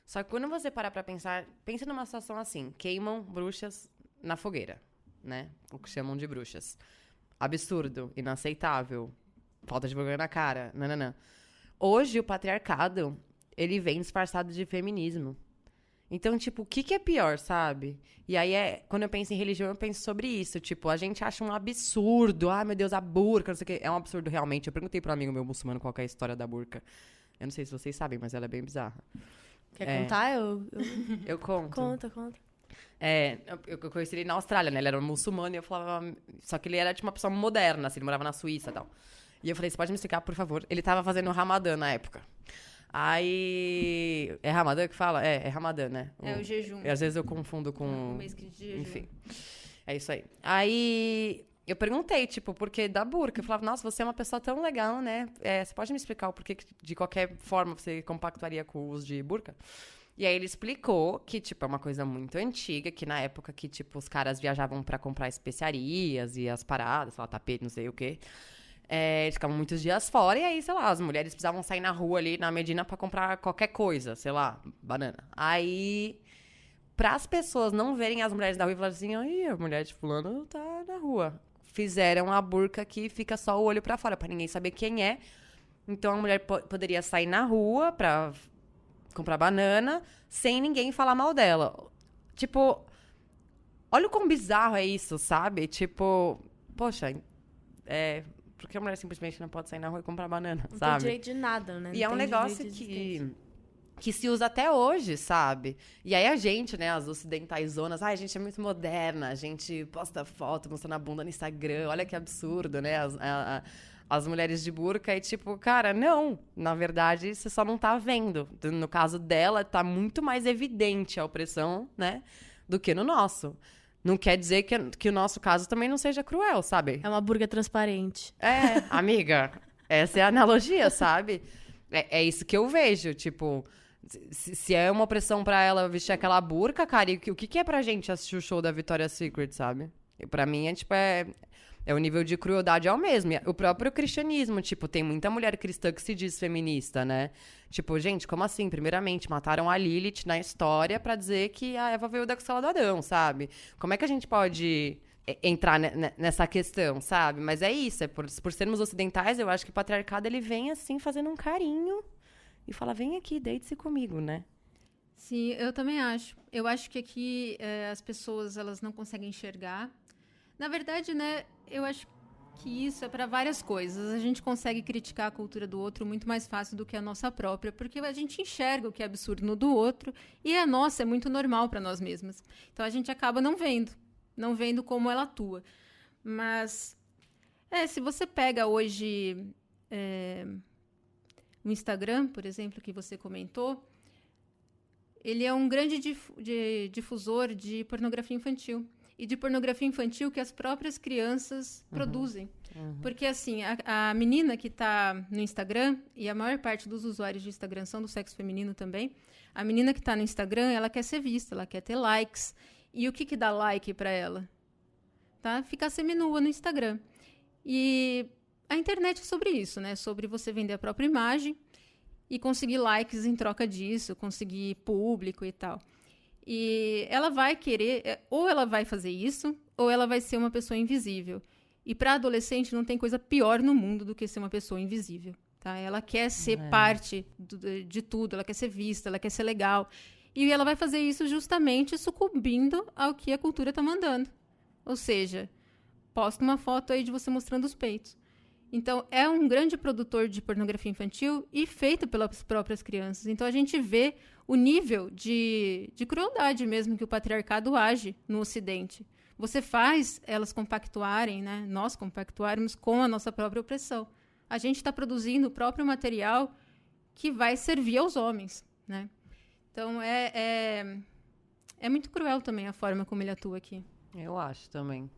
Só que quando você parar pra pensar, pensa numa situação assim, queimam bruxas na fogueira, né? O que chamam de bruxas. Absurdo, inaceitável, falta de vergonha na cara, nananã. Hoje, o patriarcado, ele vem disfarçado de feminismo. Então, tipo, o que é pior, sabe? E aí, quando eu penso em religião, eu penso sobre isso. Tipo, a gente acha um absurdo. Ah, meu Deus, a burca, não sei o quê. É um absurdo, realmente. Eu perguntei pra um amigo meu muçulmano qual que é a história da burca. Eu não sei se vocês sabem, mas ela é bem bizarra. Quer contar? Eu conto. Conta. Eu conheci ele na Austrália, né? Ele era um muçulmano e eu falava... Só que ele era, tipo, uma pessoa moderna, assim. Ele morava na Suíça e tal. E eu falei, você pode me explicar, por favor? Ele tava fazendo o Ramadã na época. Aí... É Ramadã que fala? É Ramadã, né? O jejum. Às vezes eu confundo com... O mês de jejum. Enfim. É isso aí. Aí... Eu perguntei, tipo, por que da burca? Eu falava, nossa, você é uma pessoa tão legal, né? Você pode me explicar o porquê que, de qualquer forma, você compactuaria com o uso de burca? E aí ele explicou que, tipo, é uma coisa muito antiga, que na época que, tipo, os caras viajavam pra comprar especiarias e as paradas, sei lá, tapete, não sei o quê. Eles ficavam muitos dias fora e aí, sei lá, as mulheres precisavam sair na rua ali, na Medina, pra comprar qualquer coisa, sei lá, banana. Aí... pras pessoas não verem as mulheres da rua e falarem assim, ai, a mulher de fulano tá na rua. Fizeram a burca que fica só o olho pra fora, pra ninguém saber quem é. Então, a mulher poderia sair na rua pra comprar banana sem ninguém falar mal dela. Tipo, olha o quão bizarro é isso, sabe? Tipo, poxa, por que a mulher simplesmente não pode sair na rua e comprar banana, Não sabe? tem direito de nada, né? E é um Não tem negócio direito de existência. que se usa até hoje, sabe? E aí a gente, né, as ocidentais zonas, a gente é muito moderna, a gente posta foto mostrando a bunda no Instagram, olha que absurdo, né? As mulheres de burca e tipo, cara, não, na verdade, você só não tá vendo. No caso dela, tá muito mais evidente a opressão, né, do que no nosso. Não quer dizer que o nosso caso também não seja cruel, sabe? É uma burga transparente. Amiga, essa é a analogia, sabe? É isso que eu vejo, tipo, se é uma opressão pra ela vestir aquela burca, cara, e o que é pra gente assistir o show da Victoria's Secret, sabe? E pra mim é o nível de crueldade é o mesmo. O próprio cristianismo, tipo, tem muita mulher cristã que se diz feminista, né? Tipo, gente, como assim? Primeiramente, mataram a Lilith na história pra dizer que a Eva veio da costela do Adão, sabe? Como é que a gente pode entrar nessa questão, sabe? Mas é isso, por sermos ocidentais, eu acho que o patriarcado, ele vem assim, fazendo um carinho e fala, vem aqui, deite-se comigo, né? Sim, eu também acho. Eu acho que aqui as pessoas, elas não conseguem enxergar. Na verdade, né, eu acho que isso é para várias coisas. A gente consegue criticar a cultura do outro muito mais fácil do que a nossa própria, porque a gente enxerga o que é absurdo no do outro e a nossa é muito normal para nós mesmas. Então a gente acaba não vendo como ela atua. Mas, se você pega hoje o Instagram, por exemplo, que você comentou, ele é um grande difusor de pornografia infantil. E de pornografia infantil que as próprias crianças produzem. Porque, assim, a menina que está no Instagram, e a maior parte dos usuários de Instagram são do sexo feminino também, a menina que está no Instagram, ela quer ser vista, ela quer ter likes. E o que dá like para ela? Tá? Ficar seminua no Instagram. E a internet é sobre isso, né? Sobre você vender a própria imagem e conseguir likes em troca disso, conseguir público e tal. E ela vai querer, ou ela vai fazer isso, ou ela vai ser uma pessoa invisível. E para adolescente não tem coisa pior no mundo do que ser uma pessoa invisível. Tá? Ela quer ser parte de tudo, ela quer ser vista, ela quer ser legal. E ela vai fazer isso justamente sucumbindo ao que a cultura está mandando. Ou seja, posta uma foto aí de você mostrando os peitos. Então, é um grande produtor de pornografia infantil e feito pelas próprias crianças. Então, a gente vê o nível de crueldade mesmo que o patriarcado age no Ocidente. Você faz elas compactuarem, né? Nós compactuarmos com a nossa própria opressão. A gente está produzindo o próprio material que vai servir aos homens, né? Então, é muito cruel também a forma como ele atua aqui. Eu acho também.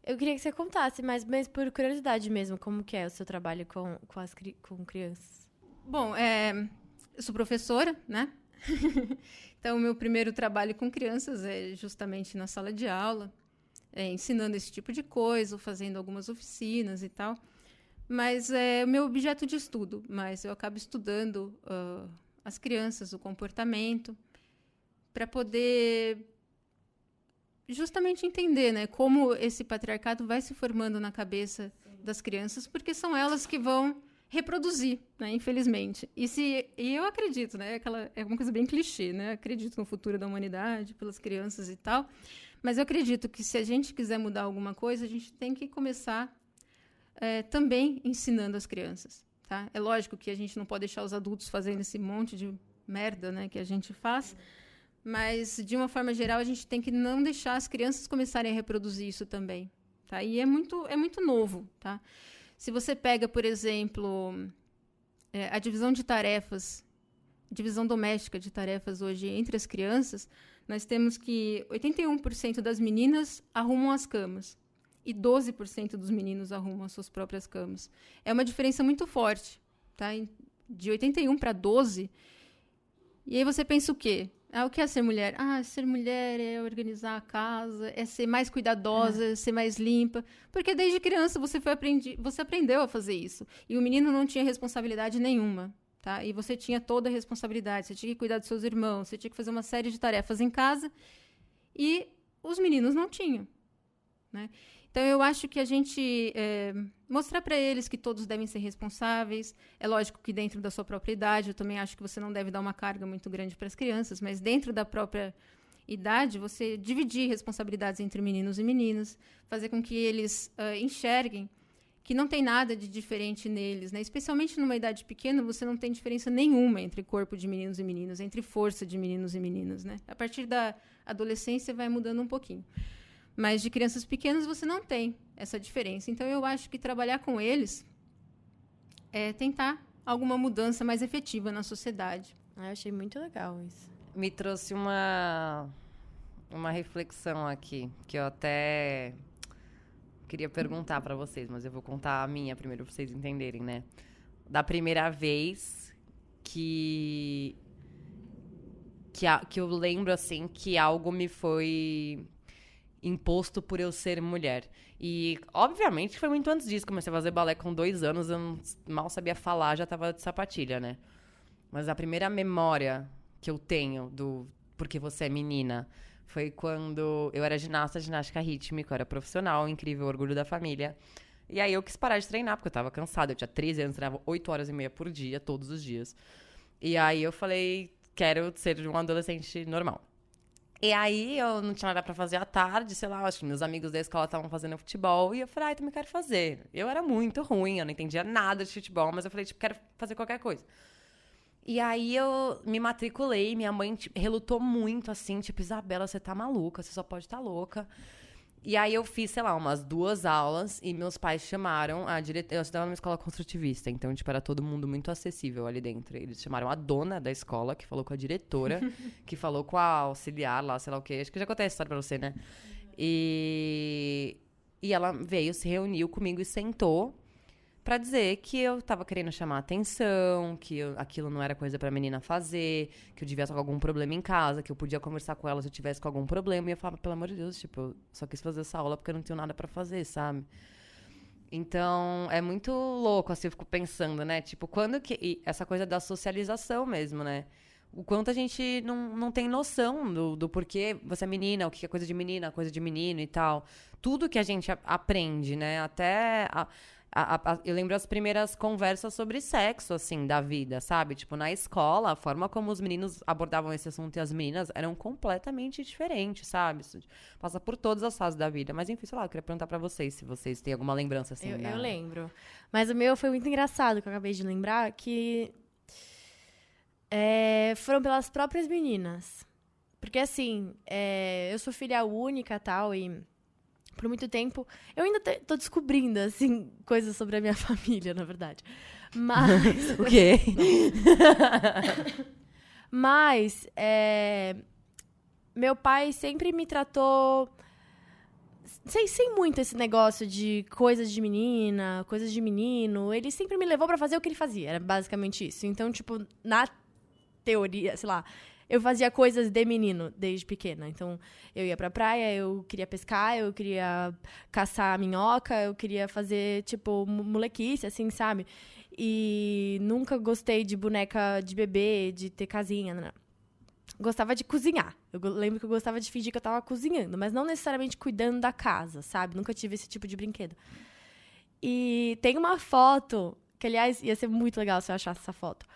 Eu queria que você contasse, mas por curiosidade mesmo, como que é o seu trabalho com crianças? Bom, eu sou professora, né? Então, o meu primeiro trabalho com crianças é justamente na sala de aula, ensinando esse tipo de coisa, fazendo algumas oficinas e tal. Mas é o meu objeto de estudo, mas eu acabo estudando as crianças, o comportamento, para poder justamente entender, né, como esse patriarcado vai se formando na cabeça das crianças, porque são elas que vão reproduzir, né, infelizmente. E eu acredito, né, é uma coisa bem clichê, né, acredito no futuro da humanidade, pelas crianças e tal, mas eu acredito que se a gente quiser mudar alguma coisa, a gente tem que começar também ensinando as crianças, tá? É lógico que a gente não pode deixar os adultos fazendo esse monte de merda, né, que a gente faz, mas, de uma forma geral, a gente tem que não deixar as crianças começarem a reproduzir isso também, tá? E é muito novo, tá? Se você pega, por exemplo, a divisão de tarefas, divisão doméstica de tarefas hoje entre as crianças, nós temos que 81% das meninas arrumam as camas e 12% dos meninos arrumam as suas próprias camas. É uma diferença muito forte, tá? De 81 para 12. E aí você pensa o quê? O que é ser mulher? Ser mulher é organizar a casa, é ser mais cuidadosa, é ser mais limpa. Porque desde criança você aprendeu a fazer isso. E o menino não tinha responsabilidade nenhuma. tá? E você tinha toda a responsabilidade, você tinha que cuidar dos seus irmãos, você tinha que fazer uma série de tarefas em casa, e os meninos não tinham, né? Então, eu acho que a gente mostrar para eles que todos devem ser responsáveis. É lógico que dentro da sua própria idade, eu também acho que você não deve dar uma carga muito grande para as crianças, mas dentro da própria idade, você dividir responsabilidades entre meninos e meninas, fazer com que eles enxerguem que não tem nada de diferente neles, né? Especialmente numa idade pequena, você não tem diferença nenhuma entre corpo de meninos e meninas, entre força de meninos e meninas, né? A partir da adolescência vai mudando um pouquinho. Mas de crianças pequenas você não tem essa diferença. Então, eu acho que trabalhar com eles é tentar alguma mudança mais efetiva na sociedade. Eu achei muito legal isso. Me trouxe uma reflexão aqui, que eu até queria perguntar para vocês, mas eu vou contar a minha primeiro para vocês entenderem, né? Da primeira vez que eu lembro, assim, que algo me foi imposto por eu ser mulher. E, obviamente, foi muito antes disso. Comecei a fazer balé com 2 anos, eu mal sabia falar, já tava de sapatilha, né? Mas a primeira memória que eu tenho do porque você é menina foi quando eu era ginástica rítmica, eu era profissional, incrível, orgulho da família. E aí eu quis parar de treinar, porque eu tava cansada. Eu tinha 13 anos, treinava 8 horas e meia por dia, todos os dias. E aí eu falei, quero ser um adolescente normal. E aí eu não tinha nada pra fazer à tarde, sei lá, acho que meus amigos da escola estavam fazendo futebol, e eu falei, também quero fazer. Eu era muito ruim, eu não entendia nada de futebol, mas eu falei, tipo, quero fazer qualquer coisa. E aí eu me matriculei, minha mãe relutou muito, assim, tipo, Isabela, você tá maluca, você só pode estar louca. E aí eu fiz, sei lá, umas 2 aulas, e meus pais chamaram a diretora. Eu estudava numa escola construtivista, então, tipo, era todo mundo muito acessível ali dentro. Eles chamaram a dona da escola, que falou com a diretora, que falou com a auxiliar lá, sei lá o quê. Acho que eu já contei essa história pra você, né? E ela veio, se reuniu comigo e sentou pra dizer que eu tava querendo chamar atenção, que aquilo não era coisa pra menina fazer, que eu devia estar com algum problema em casa, que eu podia conversar com ela se eu tivesse com algum problema. E eu falava, pelo amor de Deus, tipo, eu só quis fazer essa aula porque eu não tenho nada pra fazer, sabe? Então, é muito louco, assim, eu fico pensando, né? Tipo, quando que... E essa coisa da socialização mesmo, né? O quanto a gente não tem noção do porquê você é menina, o que é coisa de menina, coisa de menino e tal. Tudo que a gente aprende, né? Até... eu lembro as primeiras conversas sobre sexo, assim, da vida, sabe? Tipo, na escola, a forma como os meninos abordavam esse assunto e as meninas eram completamente diferentes, sabe? Isso passa por todas as fases da vida. Mas, enfim, sei lá, eu queria perguntar pra vocês se vocês têm alguma lembrança, assim. Eu lembro. Mas o meu foi muito engraçado, que eu acabei de lembrar, que foram pelas próprias meninas. Porque, assim, eu sou filha única e tal, e... Por muito tempo, eu ainda tô descobrindo, assim, coisas sobre a minha família, na verdade. Mas... O quê? Mas, meu pai sempre me tratou... Sem muito esse negócio de coisas de menina, coisas de menino. Ele sempre me levou pra fazer o que ele fazia. Era basicamente isso. Então, tipo, na teoria, sei lá... Eu fazia coisas de menino desde pequena. Então, eu ia pra praia, eu queria pescar, eu queria caçar minhoca, eu queria fazer, tipo, molequice, assim, sabe? E nunca gostei de boneca de bebê, de ter casinha, não. Gostava de cozinhar. Eu lembro que eu gostava de fingir que eu tava cozinhando, mas não necessariamente cuidando da casa, sabe? Nunca tive esse tipo de brinquedo. E tem uma foto, que, aliás, ia ser muito legal se eu achasse essa foto,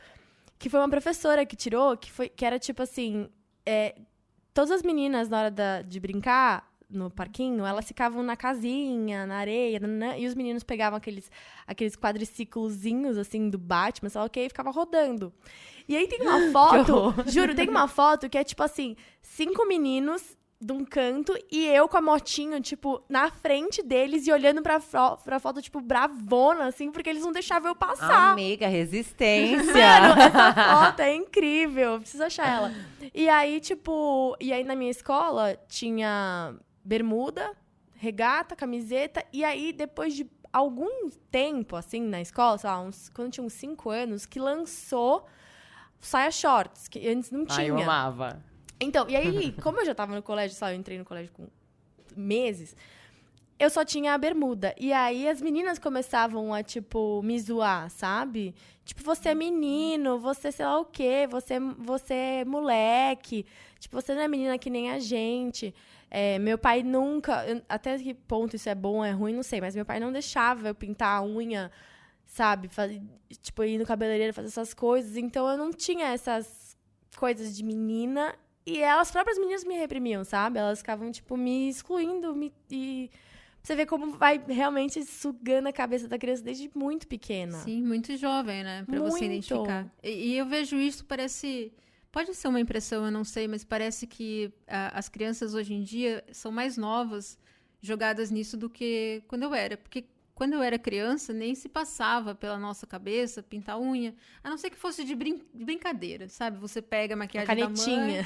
que foi uma professora que tirou, que era tipo assim... todas as meninas, na hora de brincar no parquinho, elas ficavam na casinha, na areia, e os meninos pegavam aqueles quadriciclozinhos, assim, do Batman, sei lá o quê, e ficava rodando. E aí tem uma foto, juro, tem uma foto que é tipo assim, 5 meninos de um canto e eu com a motinho, tipo, na frente deles e olhando pra foto, tipo, bravona, assim, porque eles não deixavam eu passar. Amiga, resistência. Mano, essa foto é incrível, eu preciso achar ela. E aí, tipo, na minha escola tinha bermuda, regata, camiseta, e aí depois de algum tempo, assim, na escola, sei lá, quando eu tinha uns 5 anos, que lançou saia shorts, que antes não tinha. Ai, eu amava. Então, e aí, como eu já tava no colégio, sabe, eu entrei no colégio com meses, eu só tinha a bermuda. E aí as meninas começavam a, tipo, me zoar, sabe? Tipo, você é menino, você sei lá o quê, você é moleque. Tipo, você não é menina que nem a gente. Meu pai nunca... Até que ponto isso é bom ou é ruim, não sei. Mas meu pai não deixava eu pintar a unha, sabe? Tipo, ir no cabeleireiro, fazer essas coisas. Então, eu não tinha essas coisas de menina. E as próprias meninas me reprimiam, sabe? Elas ficavam, tipo, me excluindo. E você vê como vai realmente sugando a cabeça da criança desde muito pequena. Sim, muito jovem, né? Pra você identificar. E eu vejo isso, parece... Pode ser uma impressão, eu não sei, mas parece que as crianças hoje em dia são mais novas jogadas nisso do que quando eu era. Porque quando eu era criança, nem se passava pela nossa cabeça pintar unha. A não ser que fosse de brincadeira, sabe? Você pega a maquiagem da mãe...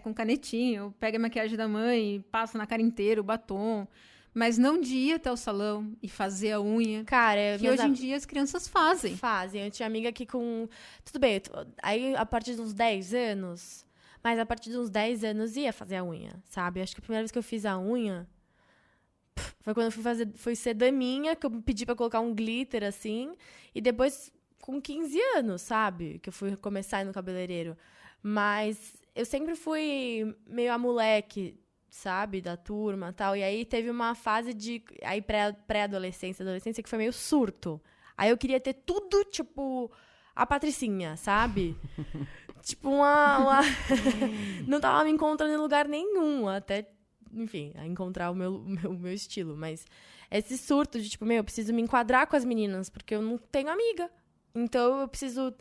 com canetinha. Pega a maquiagem da mãe, passa na cara inteira o batom. Mas não de ir até o salão e fazer a unha. Cara, que hoje em dia as crianças fazem. Eu tinha amiga que com... Tudo bem, aí a partir de uns 10 anos... Mas a partir de uns 10 anos ia fazer a unha, sabe? Acho que a primeira vez que eu fiz a unha... Foi quando eu fui ser daminha, que eu pedi pra colocar um glitter, assim. E depois, com 15 anos, sabe? Que eu fui começar a ir no cabeleireiro. Mas eu sempre fui meio a moleque, sabe? Da turma e tal. E aí teve uma fase de... Aí pré-adolescência, adolescência, que foi meio surto. Aí eu queria ter tudo, tipo... A Patricinha, sabe? Tipo, não tava me encontrando em lugar nenhum. Até, enfim, a encontrar o meu estilo. Mas esse surto de, tipo, eu preciso me enquadrar com as meninas. Porque eu não tenho amiga. Então, eu preciso...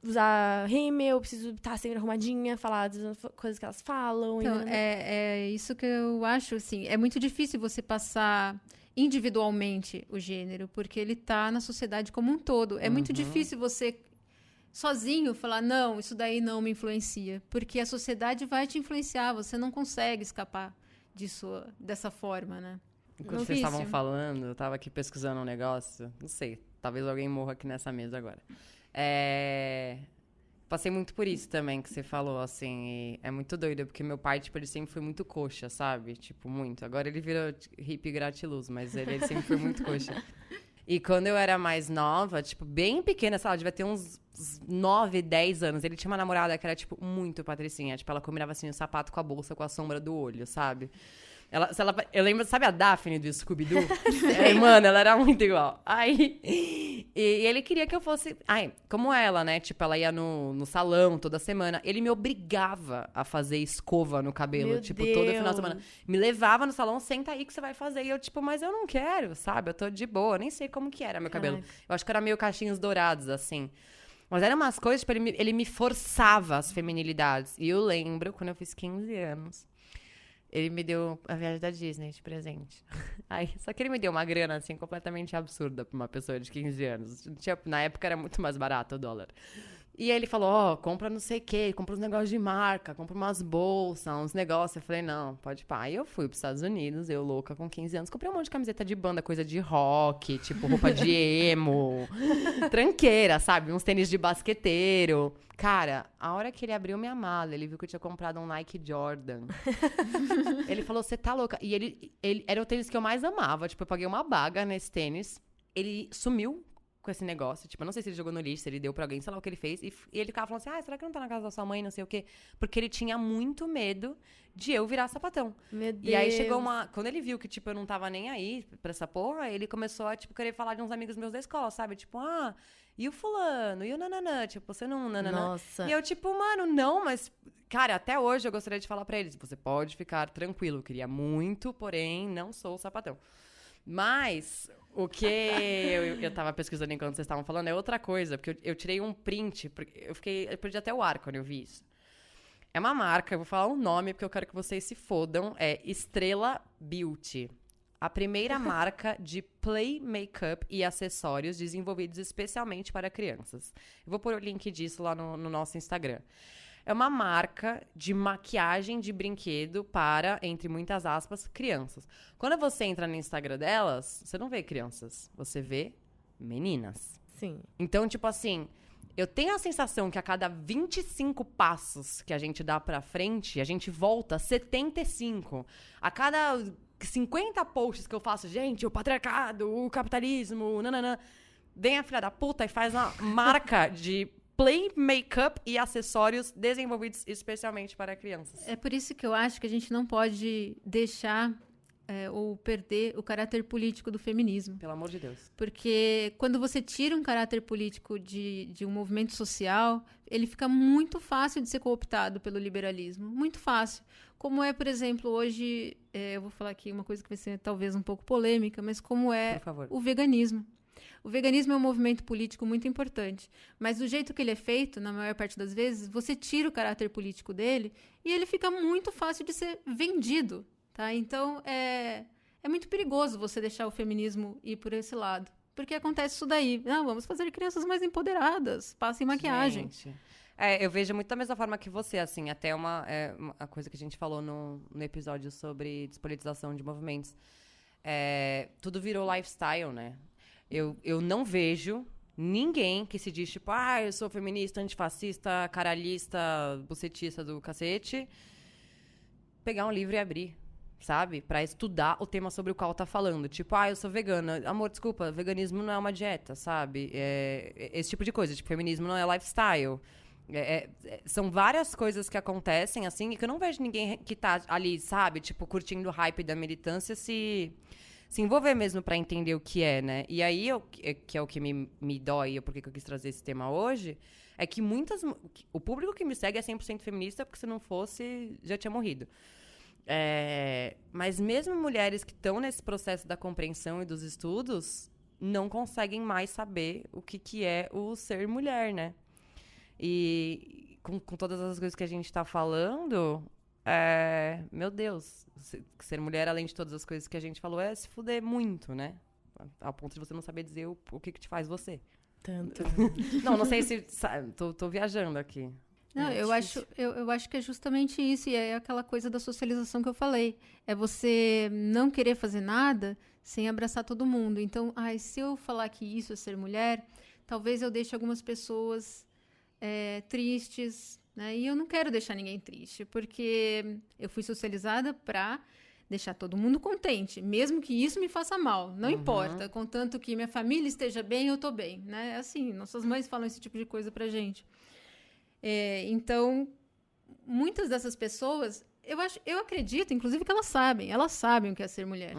usar rímel, eu preciso estar sempre arrumadinha, falar das coisas que elas falam. Então, é isso que eu acho, assim, é muito difícil você passar individualmente o gênero, porque ele tá na sociedade como um todo. É muito difícil você, sozinho, falar, não, isso daí não me influencia, porque a sociedade vai te influenciar, você não consegue escapar disso, dessa forma, né? Enquanto vocês estavam falando, eu tava aqui pesquisando um negócio, não sei, talvez alguém morra aqui nessa mesa agora. Passei muito por isso também, que você falou, assim, e é muito doido, porque meu pai, tipo, ele sempre foi muito coxa, sabe? Tipo, muito. Agora ele virou hippie gratiluz, mas ele sempre foi muito coxa. E quando eu era mais nova, tipo, bem pequena, sei lá, devia ter uns 9, 10 anos, ele tinha uma namorada que era, tipo, muito patricinha. Tipo, ela combinava, assim, o sapato com a bolsa, com a sombra do olho, sabe? Eu lembro, sabe a Daphne do Scooby-Doo? Mano, ela era muito igual. Aí, e ele queria que eu fosse... como ela, né? Tipo, ela ia no salão toda semana. Ele me obrigava a fazer escova no cabelo, Meu tipo, Deus. todo final de semana. Me levava no salão, senta aí que você vai fazer. E eu, tipo, mas eu não quero, sabe? Eu tô de boa, nem sei como que era meu cabelo. Eu acho que era meio cachinhos dourados, assim. Mas eram umas coisas, tipo, ele me forçava as feminilidades. E eu lembro, quando eu fiz 15 anos... Ele me deu a viagem da Disney de presente. Só que ele me deu uma grana, assim, completamente absurda pra uma pessoa de 15 anos. Na época era muito mais barato o dólar. E aí ele falou, compra não sei o quê, compra uns negócios de marca, compra umas bolsas, uns negócios. Eu falei, não, pode pá. Aí eu fui pros Estados Unidos, eu louca, com 15 anos, comprei um monte de camiseta de banda, coisa de rock, tipo roupa de emo, tranqueira, sabe? Uns tênis de basqueteiro. Cara, a hora que ele abriu minha mala, ele viu que eu tinha comprado um Nike Jordan. Ele falou, você tá louca? E ele era o tênis que eu mais amava. Tipo, eu paguei uma baga nesse tênis. Ele sumiu com esse negócio. Tipo, eu não sei se ele jogou no lixo, se ele deu pra alguém, sei lá o que ele fez. E ele ficava falando assim, será que não tá na casa da sua mãe, não sei o quê? Porque ele tinha muito medo de eu virar sapatão. Meu Deus. E aí chegou quando ele viu que, tipo, eu não tava nem aí pra essa porra, ele começou a, tipo, querer falar de uns amigos meus da escola, sabe? Tipo, e o fulano, e o nananã, tipo, você não nananã. Nossa. E eu, tipo, mano, não, mas... Cara, até hoje eu gostaria de falar pra eles, você pode ficar tranquilo, eu queria muito, porém, não sou sapatão. Mas o que eu tava pesquisando enquanto vocês estavam falando é outra coisa, porque eu tirei um print, porque eu perdi até o ar quando eu vi isso. É uma marca, eu vou falar um nome porque eu quero que vocês se fodam, é Estrela Beauty. A primeira marca de play makeup e acessórios desenvolvidos especialmente para crianças. Eu vou pôr o link disso lá no nosso Instagram. É uma marca de maquiagem de brinquedo para, entre muitas aspas, crianças. Quando você entra no Instagram delas, você não vê crianças, você vê meninas. Sim. Então, tipo assim, eu tenho a sensação que a cada 25 passos que a gente dá pra frente, a gente volta 75. A cada 50 posts que eu faço, gente, o patriarcado, o capitalismo, nananã. Vem a filha da puta e faz uma marca de play, make-up e acessórios desenvolvidos especialmente para crianças. É por isso que eu acho que a gente não pode deixar ou perder o caráter político do feminismo. Pelo amor de Deus. Porque quando você tira um caráter político de um movimento social, ele fica muito fácil de ser cooptado pelo liberalismo. Muito fácil. Como é, por exemplo, hoje, eu vou falar aqui uma coisa que vai ser talvez um pouco polêmica, mas como é o veganismo. O veganismo é um movimento político muito importante, mas do jeito que ele é feito, na maior parte das vezes, você tira o caráter político dele e ele fica muito fácil de ser vendido. Tá? Então, é muito perigoso você deixar o feminismo ir por esse lado. Porque acontece isso daí. Não, vamos fazer crianças mais empoderadas. Passem maquiagem. Gente, eu vejo muito da mesma forma que você, assim. Até uma coisa que a gente falou no episódio sobre despolitização de movimentos. Tudo virou lifestyle, né? Eu não vejo ninguém que se diz, tipo, eu sou feminista, antifascista, caralhista, bucetista do cacete, pegar um livro e abrir. Sabe? Pra estudar o tema sobre o qual tá falando. Tipo, eu sou vegana. Amor, desculpa, veganismo não é uma dieta, sabe? Esse tipo de coisa. Tipo, feminismo não é lifestyle. São várias coisas que acontecem, assim, e que eu não vejo ninguém que tá ali, sabe? Tipo, curtindo o hype da militância se envolver mesmo pra entender o que é, né? E aí, que é o que me dói, e por que eu quis trazer esse tema hoje, é que o público que me segue é 100% feminista, porque se não fosse, já tinha morrido. Mas mesmo mulheres que estão nesse processo da compreensão e dos estudos não conseguem mais saber o que é o ser mulher, né? E com todas as coisas que a gente está falando, meu Deus, ser mulher, além de todas as coisas que a gente falou, é se fuder muito, né? Ao ponto de você não saber dizer o que te faz você. Tanto. Não sei se... Tô viajando aqui. Não, eu acho que é justamente isso, e é aquela coisa da socialização que eu falei. É você não querer fazer nada sem abraçar todo mundo. Então, se eu falar que isso é ser mulher, talvez eu deixe algumas pessoas tristes, né? E eu não quero deixar ninguém triste, porque eu fui socializada para deixar todo mundo contente, mesmo que isso me faça mal. Não importa, contanto que minha família esteja bem, eu tô bem, né? Assim, nossas mães falam esse tipo de coisa pra gente. Então, muitas dessas pessoas, eu acredito, inclusive, que elas sabem o que é ser mulher.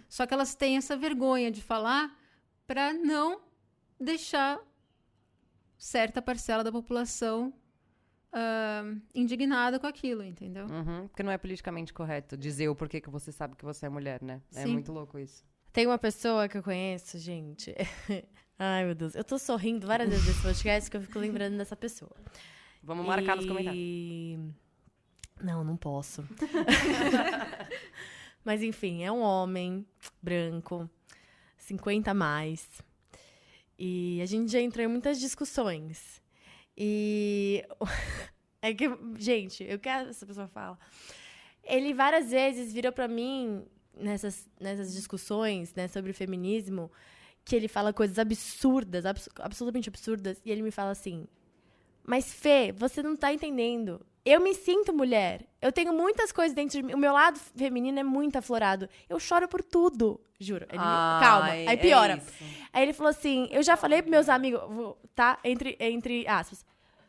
Só que elas têm essa vergonha de falar para não deixar certa parcela da população indignada com aquilo, entendeu? Porque não é politicamente correto dizer o porquê que você sabe que você é mulher, né? Sim. É muito louco isso. Tem uma pessoa que eu conheço, gente. Ai, meu Deus. Eu tô sorrindo várias vezes nesse podcast que eu fico lembrando dessa pessoa. Vamos marcar nos comentários. Não posso. Mas, enfim, é um homem branco, 50 a mais. E a gente já entrou em muitas discussões. E é que, gente, eu quero que essa pessoa fala. Ele várias vezes virou pra mim, nessas discussões, né, sobre o feminismo, que ele fala coisas absurdas, absolutamente absurdas, e ele me fala assim: mas, Fê, você não tá entendendo. Eu me sinto mulher. Eu tenho muitas coisas dentro de mim. O meu lado feminino é muito aflorado. Eu choro por tudo, juro. Calma, aí piora. Aí ele falou assim, eu já falei pros meus amigos, tá? Entre aspas.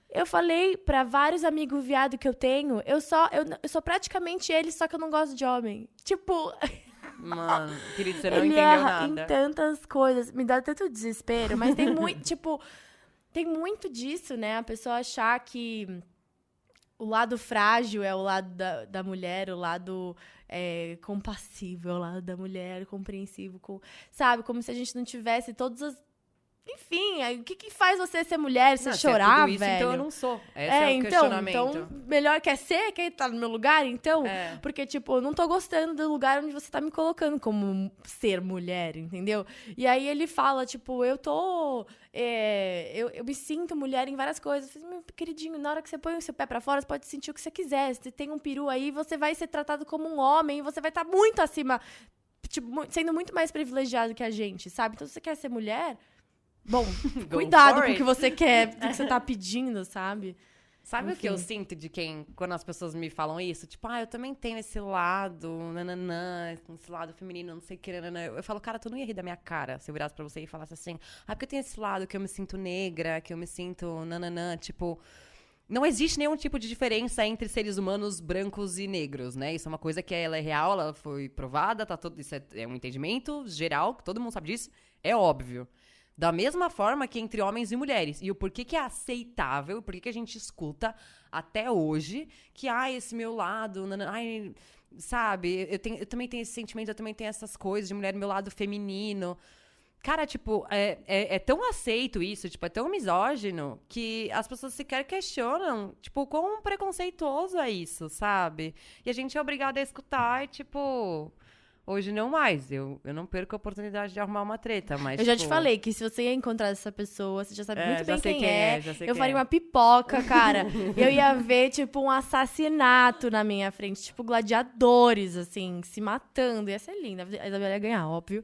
Eu falei pra vários amigos viado que eu tenho, eu sou praticamente ele, só que eu não gosto de homem. Tipo... Mano, querido, você não ele entendeu erra nada. em tantas coisas. Me dá tanto desespero, mas tem muito, tipo... Tem muito disso, né? A pessoa achar que o lado frágil é o lado da mulher, o lado compassivo é o lado da mulher, compreensivo, sabe? Como se a gente não tivesse todas as... Enfim, o que faz você ser mulher, você chorar, tudo isso, velho? então eu não sou. Esse é o questionamento. Então, melhor quer estar no meu lugar, então? Porque, tipo, eu não tô gostando do lugar onde você tá me colocando como ser mulher, entendeu? E aí ele fala, tipo, eu me sinto mulher em várias coisas. Eu falei, meu queridinho, na hora que você põe o seu pé pra fora, você pode sentir o que você quiser. Se tem um peru aí, você vai ser tratado como um homem, você vai estar muito acima, tipo, sendo muito mais privilegiado que a gente, sabe? Então, se você quer ser mulher... Bom, cuidado com o que você quer, com o que você tá pedindo, sabe? Sabe o que eu Enfim. sinto de quando as pessoas me falam isso? Tipo, eu também tenho esse lado, nananã, esse lado feminino, não sei o que, nananã. Eu falo, cara, tu não ia rir da minha cara se eu virasse pra você e falasse assim, porque eu tenho esse lado que eu me sinto negra, que eu me sinto nananã, tipo... Não existe nenhum tipo de diferença entre seres humanos brancos e negros, né? Isso é uma coisa que ela é real, ela foi provada, isso é um entendimento geral, que todo mundo sabe disso, é óbvio. Da mesma forma que entre homens e mulheres. E o porquê que é aceitável, porquê que a gente escuta até hoje que, esse meu lado, sabe? Eu também tenho esse sentimento, eu também tenho essas coisas de mulher, meu lado feminino. Cara, tipo, é tão aceito isso, tipo, é tão misógino que as pessoas sequer questionam, tipo, quão preconceituoso é isso, sabe? E a gente é obrigada a escutar e, tipo... Hoje não mais, eu não perco a oportunidade de arrumar uma treta, mas Eu já tipo, te falei que se você encontrar essa pessoa, você já sabe muito já bem sei quem quem é. já sei Eu quem faria é. uma pipoca, cara. Eu ia ver, tipo, um assassinato na minha frente. Tipo, gladiadores, assim, se matando. Ia ser linda. A Isabela ia ganhar, óbvio.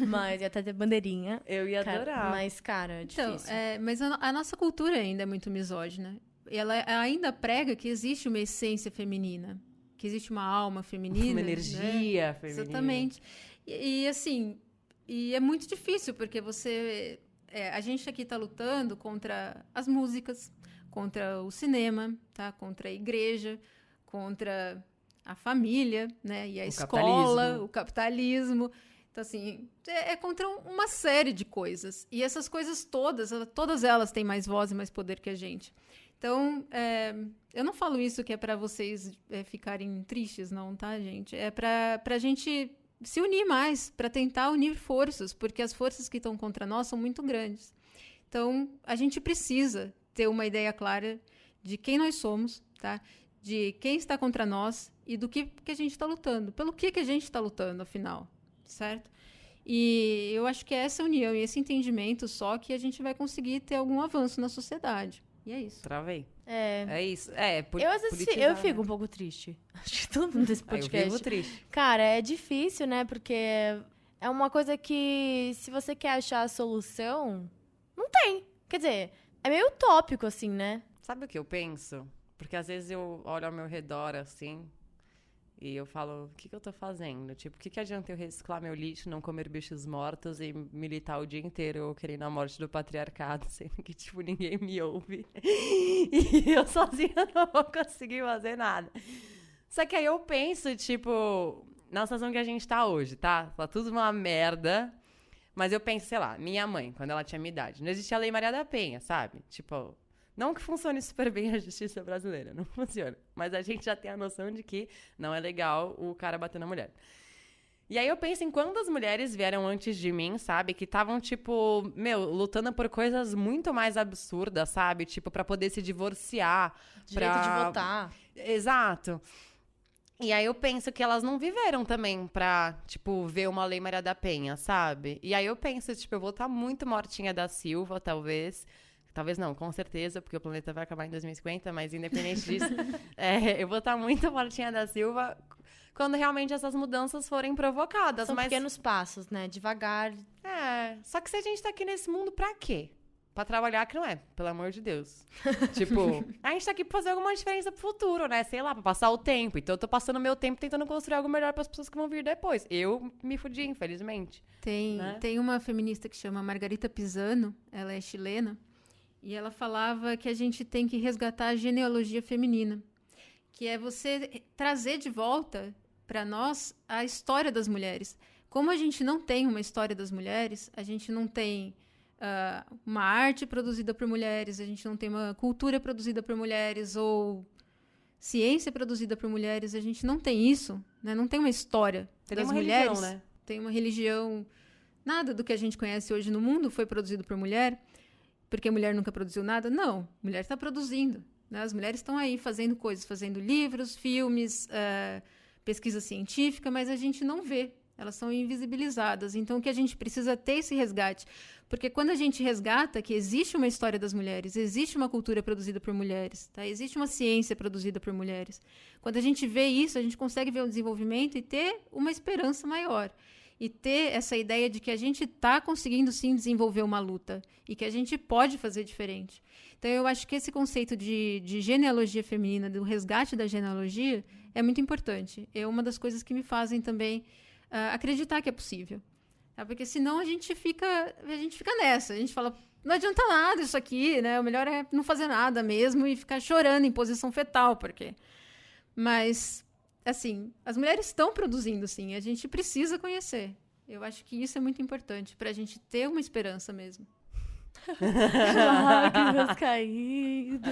Mas ia até ter bandeirinha. Eu ia Cara, adorar. mas, cara, é Então, difícil. mas a nossa cultura ainda é muito misógina. Ela ainda prega que existe uma essência feminina, que existe uma alma feminina. Uma né? energia feminina. Exatamente. E assim, é muito difícil, porque a gente aqui está lutando contra as músicas, contra o cinema, tá? Contra a igreja, contra a família, né? E a escola, o capitalismo. Então, assim, é contra uma série de coisas. E essas coisas todas elas têm mais voz e mais poder que a gente. Então, eu não falo isso que é para vocês ficarem tristes, não, tá, gente? É para a gente se unir mais, para tentar unir forças, porque as forças que estão contra nós são muito grandes. Então, a gente precisa ter uma ideia clara de quem nós somos, tá? De quem está contra nós e do que a gente está lutando. Pelo que a gente está lutando, afinal, certo? E eu acho que é essa união e esse entendimento só que a gente vai conseguir ter algum avanço na sociedade. E é isso. Travei. É. É isso. Eu fico um pouco triste. Acho que todo mundo desse Eu podcast. vivo triste. Cara, é difícil, né? Porque é uma coisa que, se você quer achar a solução, não tem. Quer dizer, é meio utópico, assim, né? Sabe o que eu penso? Porque às vezes eu olho ao meu redor, assim, e eu falo, o que eu tô fazendo? Tipo, o que adianta eu reciclar meu lixo, não comer bichos mortos e militar o dia inteiro querendo a morte do patriarcado, sendo que, tipo, ninguém me ouve. E eu sozinha não vou conseguir fazer nada. Só que aí eu penso, tipo, na situação que a gente tá hoje, tá? Tá tudo uma merda. Mas eu penso, sei lá, minha mãe, quando ela tinha minha idade, não existia a Lei Maria da Penha, sabe? Tipo, não que funcione super bem a justiça brasileira, não funciona. Mas a gente já tem a noção de que não é legal o cara bater na mulher. E aí eu penso em quantas mulheres vieram antes de mim, sabe? Que estavam, tipo, lutando por coisas muito mais absurdas, sabe? Tipo, pra poder se divorciar. Direito de votar. Exato. E aí eu penso que elas não viveram também pra, tipo, ver uma Lei Maria da Penha, sabe? E aí eu penso, tipo, eu vou estar muito mortinha da Silva, talvez. Talvez não, com certeza, porque o planeta vai acabar em 2050, mas independente disso, eu vou estar muito mortinha da Silva quando realmente essas mudanças forem provocadas. São mas pequenos passos, né? Devagar. só que se a gente tá aqui nesse mundo pra quê? Pra trabalhar que não é, pelo amor de Deus. Tipo, a gente tá aqui pra fazer alguma diferença pro futuro, né? Sei lá, pra passar o tempo. Então eu tô passando meu tempo tentando construir algo melhor pras pessoas que vão vir depois. Eu me fudi, infelizmente. Tem uma feminista que chama Margarita Pisano, ela é chilena, e ela falava que a gente tem que resgatar a genealogia feminina, que é você trazer de volta para nós a história das mulheres. Como a gente não tem uma história das mulheres, a gente não tem uma arte produzida por mulheres, a gente não tem uma cultura produzida por mulheres ou ciência produzida por mulheres, a gente não tem isso, né? Não tem uma história das mulheres. Religião, né? Tem uma religião. Nada do que a gente conhece hoje no mundo foi produzido por mulher, porque a mulher nunca produziu nada. Não, a mulher está produzindo. Né? As mulheres estão aí fazendo coisas, fazendo livros, filmes, pesquisa científica, mas a gente não vê. Elas são invisibilizadas. Então, o que a gente precisa ter esse resgate. Porque quando a gente resgata que existe uma história das mulheres, existe uma cultura produzida por mulheres, tá? Existe uma ciência produzida por mulheres. Quando a gente vê isso, a gente consegue ver o desenvolvimento e ter uma esperança maior. e ter essa ideia de que a gente está conseguindo sim desenvolver uma luta e que a gente pode fazer diferente. Então, eu acho que esse conceito de genealogia feminina, do resgate da genealogia, é muito importante. É uma das coisas que me fazem também acreditar que é possível. Tá? Porque senão a gente fica nessa. A gente fala, não adianta nada isso aqui, né? O melhor é não fazer nada mesmo e ficar chorando em posição fetal, porque... Mas, assim, as mulheres estão produzindo, sim. A gente precisa conhecer. Eu acho que isso é muito importante para a gente ter uma esperança mesmo. Lágrimas caindo,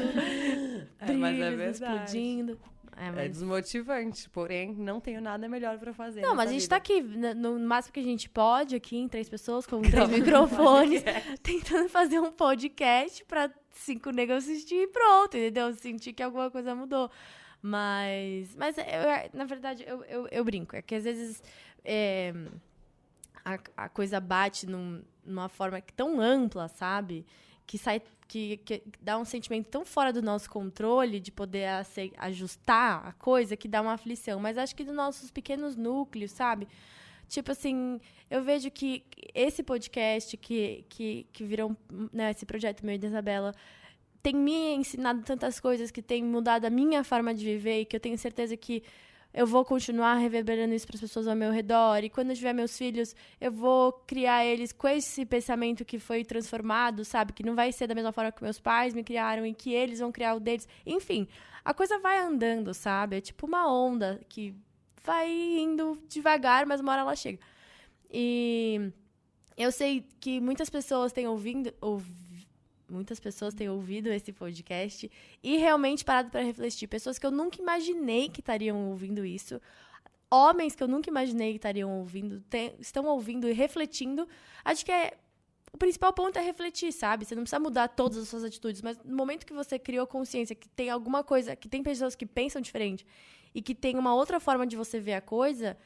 mas é brilhos verdade. explodindo. É desmotivante, porém, não tenho nada melhor pra fazer. Não, mas a gente vida. tá aqui, no máximo que a gente pode, aqui em 3 pessoas, com 3 microfones, tentando fazer um podcast pra 5 negros assistir e pronto, entendeu? Sentir que alguma coisa mudou. Mas na verdade, eu brinco. É que às vezes a coisa bate numa forma tão ampla, sabe? Que dá um sentimento tão fora do nosso controle de poder ajustar a coisa que dá uma aflição. Mas acho que dos nossos pequenos núcleos, sabe? Tipo assim, eu vejo que esse podcast que virou, né, esse projeto meu e da Isabela tem me ensinado tantas coisas, que tem mudado a minha forma de viver e que eu tenho certeza que eu vou continuar reverberando isso para as pessoas ao meu redor. E quando eu tiver meus filhos, eu vou criar eles com esse pensamento que foi transformado, sabe? Que não vai ser da mesma forma que meus pais me criaram e que eles vão criar o deles. Enfim, a coisa vai andando, sabe? É tipo uma onda que vai indo devagar, mas uma hora ela chega. E eu sei que muitas pessoas têm ouvido esse podcast e realmente parado para refletir. Pessoas que eu nunca imaginei que estariam ouvindo isso. Homens que eu nunca imaginei que estariam ouvindo, estão ouvindo e refletindo. Acho que o principal ponto é refletir, sabe? Você não precisa mudar todas as suas atitudes, mas no momento que você criou consciência que tem alguma coisa, que tem pessoas que pensam diferente e que tem uma outra forma de você ver a coisa,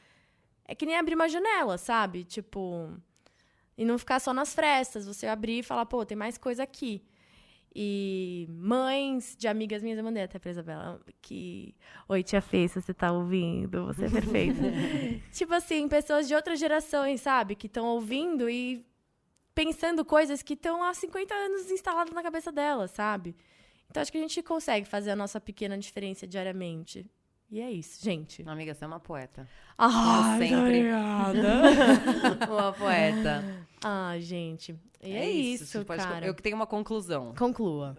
é que nem abrir uma janela, sabe? Tipo... E não ficar só nas frestas, você abrir e falar, pô, tem mais coisa aqui. E mães de amigas minhas, eu mandei até pra Isabela, que... Oi, tia Fê, se você tá ouvindo, você é perfeita. Tipo assim, pessoas de outras gerações, sabe? Que estão ouvindo e pensando coisas que estão há 50 anos instaladas na cabeça delas, sabe? Então, acho que a gente consegue fazer a nossa pequena diferença diariamente. E é isso, gente. Amiga, você é uma poeta. Ah, sempre. Uma poeta. Ah, gente. E é isso, cara. Eu que tenho uma conclusão. Conclua.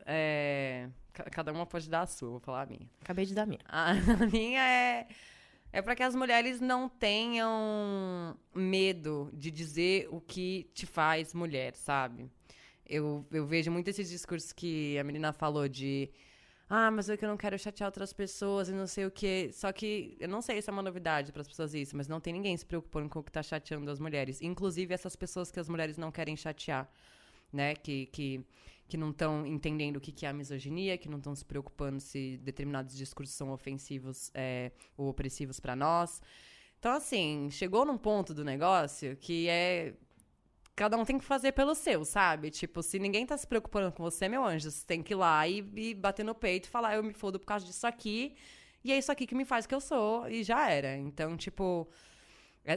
Cada uma pode dar a sua, vou falar a minha. Acabei de dar a minha. A minha é para que as mulheres não tenham medo de dizer o que te faz mulher, sabe? Eu vejo muito esses discursos que a menina falou de... mas é que eu não quero chatear outras pessoas e não sei o quê. Só que, eu não sei se é uma novidade para as pessoas isso, mas não tem ninguém se preocupando com o que tá chateando as mulheres. Inclusive essas pessoas que as mulheres não querem chatear, né? Que não estão entendendo o que é a misoginia, que não estão se preocupando se determinados discursos são ofensivos ou opressivos para nós. Então, assim, chegou num ponto do negócio que cada um tem que fazer pelo seu, sabe? Tipo, se ninguém tá se preocupando com você, meu anjo, você tem que ir lá e bater no peito e falar, eu me fodo por causa disso aqui, e é isso aqui que me faz o que eu sou, e já era. Então, tipo,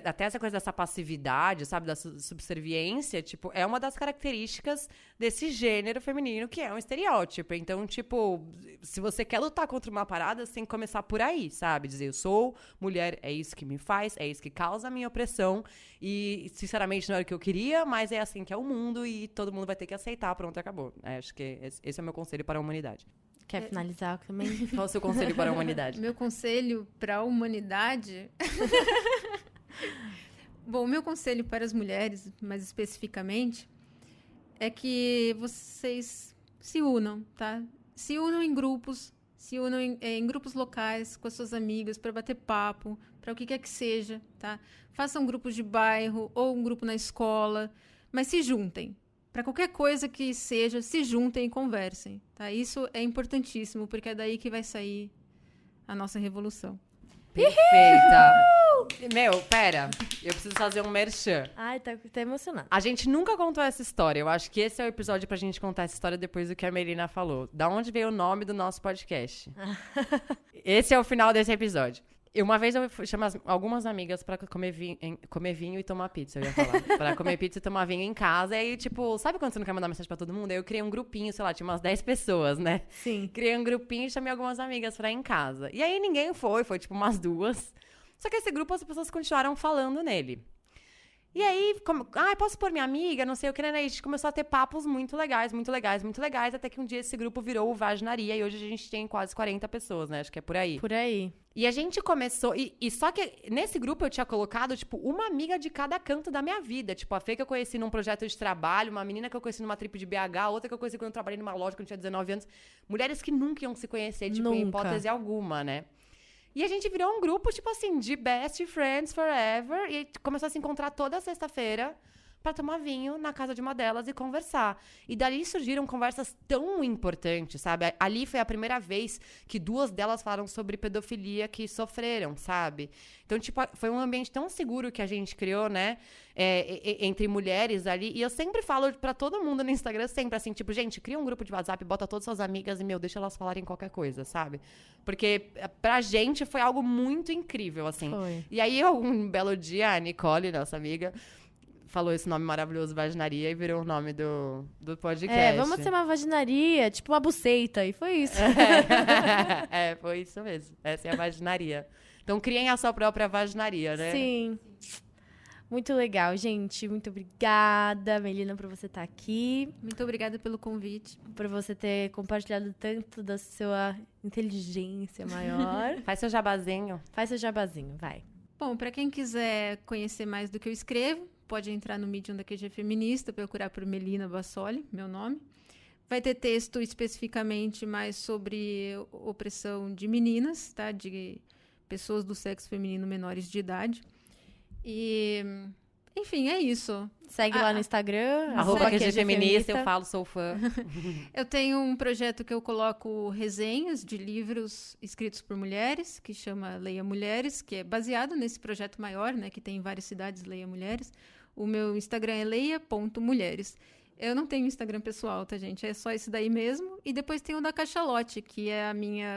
até essa coisa dessa passividade, sabe? Da subserviência, tipo, é uma das características desse gênero feminino, que é um estereótipo. Então, tipo, se você quer lutar contra uma parada, você tem que começar por aí, sabe? Dizer, eu sou mulher, é isso que me faz, é isso que causa a minha opressão, e, sinceramente, não era o que eu queria, mas é assim que é o mundo, e todo mundo vai ter que aceitar, pronto, acabou. Acho que esse é o meu conselho para a humanidade. Quer finalizar também? Qual é o seu conselho para a humanidade? Meu conselho para a humanidade... Bom, o meu conselho para as mulheres, mais especificamente, é que vocês se unam, tá? Se unam em grupos, se unam em grupos locais com as suas amigas para bater papo, para o que quer que seja, tá? Façam grupos de bairro ou um grupo na escola, mas se juntem. Para qualquer coisa que seja, se juntem e conversem, tá? Isso é importantíssimo, porque é daí que vai sair a nossa revolução. Perfeita! Meu, pera, eu preciso fazer um merchan. Ai, tá emocionada. A gente nunca contou essa história. Eu acho que esse é o episódio pra gente contar essa história depois do que a Melina falou. Da onde veio o nome do nosso podcast? Esse é o final desse episódio. Uma vez eu chamei algumas amigas pra comer vinho e tomar pizza, eu ia falar. Pra comer pizza e tomar vinho em casa. E aí, tipo, sabe quando você não quer mandar mensagem pra todo mundo? Aí eu criei um grupinho, sei lá, tinha umas 10 pessoas, né? Sim. Criei um grupinho e chamei algumas amigas pra ir em casa. E aí ninguém foi tipo umas 2. Só que esse grupo, as pessoas continuaram falando nele. E aí, posso pôr minha amiga, não sei o que, né? E a gente começou a ter papos muito legais, até que um dia esse grupo virou o Vaginaria, e hoje a gente tem quase 40 pessoas, né? Acho que é por aí. Por aí. E a gente começou, e só que nesse grupo eu tinha colocado, tipo, uma amiga de cada canto da minha vida. Tipo, a Fê que eu conheci num projeto de trabalho, uma menina que eu conheci numa trip de BH, outra que eu conheci quando eu trabalhei numa loja quando eu tinha 19 anos. Mulheres que nunca iam se conhecer, tipo, em hipótese alguma, né? E a gente virou um grupo, tipo assim, de best friends forever. E começou a se encontrar toda sexta-feira pra tomar vinho na casa de uma delas e conversar. E dali surgiram conversas tão importantes, sabe? Ali foi a primeira vez que 2 delas falaram sobre pedofilia que sofreram, sabe? Então, tipo, foi um ambiente tão seguro que a gente criou, né? Entre mulheres ali. E eu sempre falo pra todo mundo no Instagram, sempre assim, tipo, gente, cria um grupo de WhatsApp, bota todas suas amigas e, deixa elas falarem qualquer coisa, sabe? Porque pra gente foi algo muito incrível, assim. Foi. E aí, um belo dia, a Nicole, nossa amiga, falou esse nome maravilhoso, Vaginaria, e virou o nome do podcast. Vamos ser uma vaginaria, tipo uma buceita, e foi isso. Foi isso mesmo. Essa é a Vaginaria. Então, criem a sua própria vaginaria, né? Sim. Muito legal, gente. Muito obrigada, Melina, por você estar aqui. Muito obrigada pelo convite. Por você ter compartilhado tanto da sua inteligência maior. Faz seu jabazinho. Faz seu jabazinho, vai. Bom, para quem quiser conhecer mais do que eu escrevo, pode entrar no Medium da QG Feminista, procurar por Melina Bassoli, meu nome. Vai ter texto especificamente mais sobre opressão de meninas, tá? De pessoas do sexo feminino menores de idade. E, enfim, é isso. Segue lá no Instagram. @QG Feminista, eu falo, sou fã. Eu tenho um projeto que eu coloco resenhas de livros escritos por mulheres, que chama Leia Mulheres, que é baseado nesse projeto maior, né? Que tem em várias cidades, Leia Mulheres. O meu Instagram é leia.mulheres. Eu não tenho Instagram pessoal, tá, gente? É só esse daí mesmo. E depois tem o da Cachalote, que é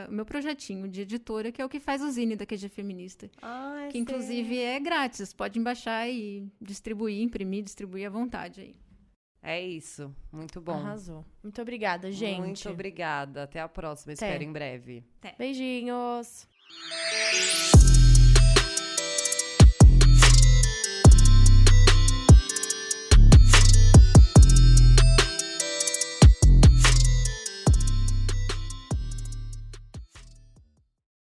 o meu projetinho de editora, que é o que faz o Zine da QG Feminista. Que, inclusive, é grátis. Podem baixar e imprimir, distribuir à vontade aí. É isso. Muito bom. Arrasou. Muito obrigada, gente. Muito obrigada. Até a próxima. Espero em breve. Beijinhos.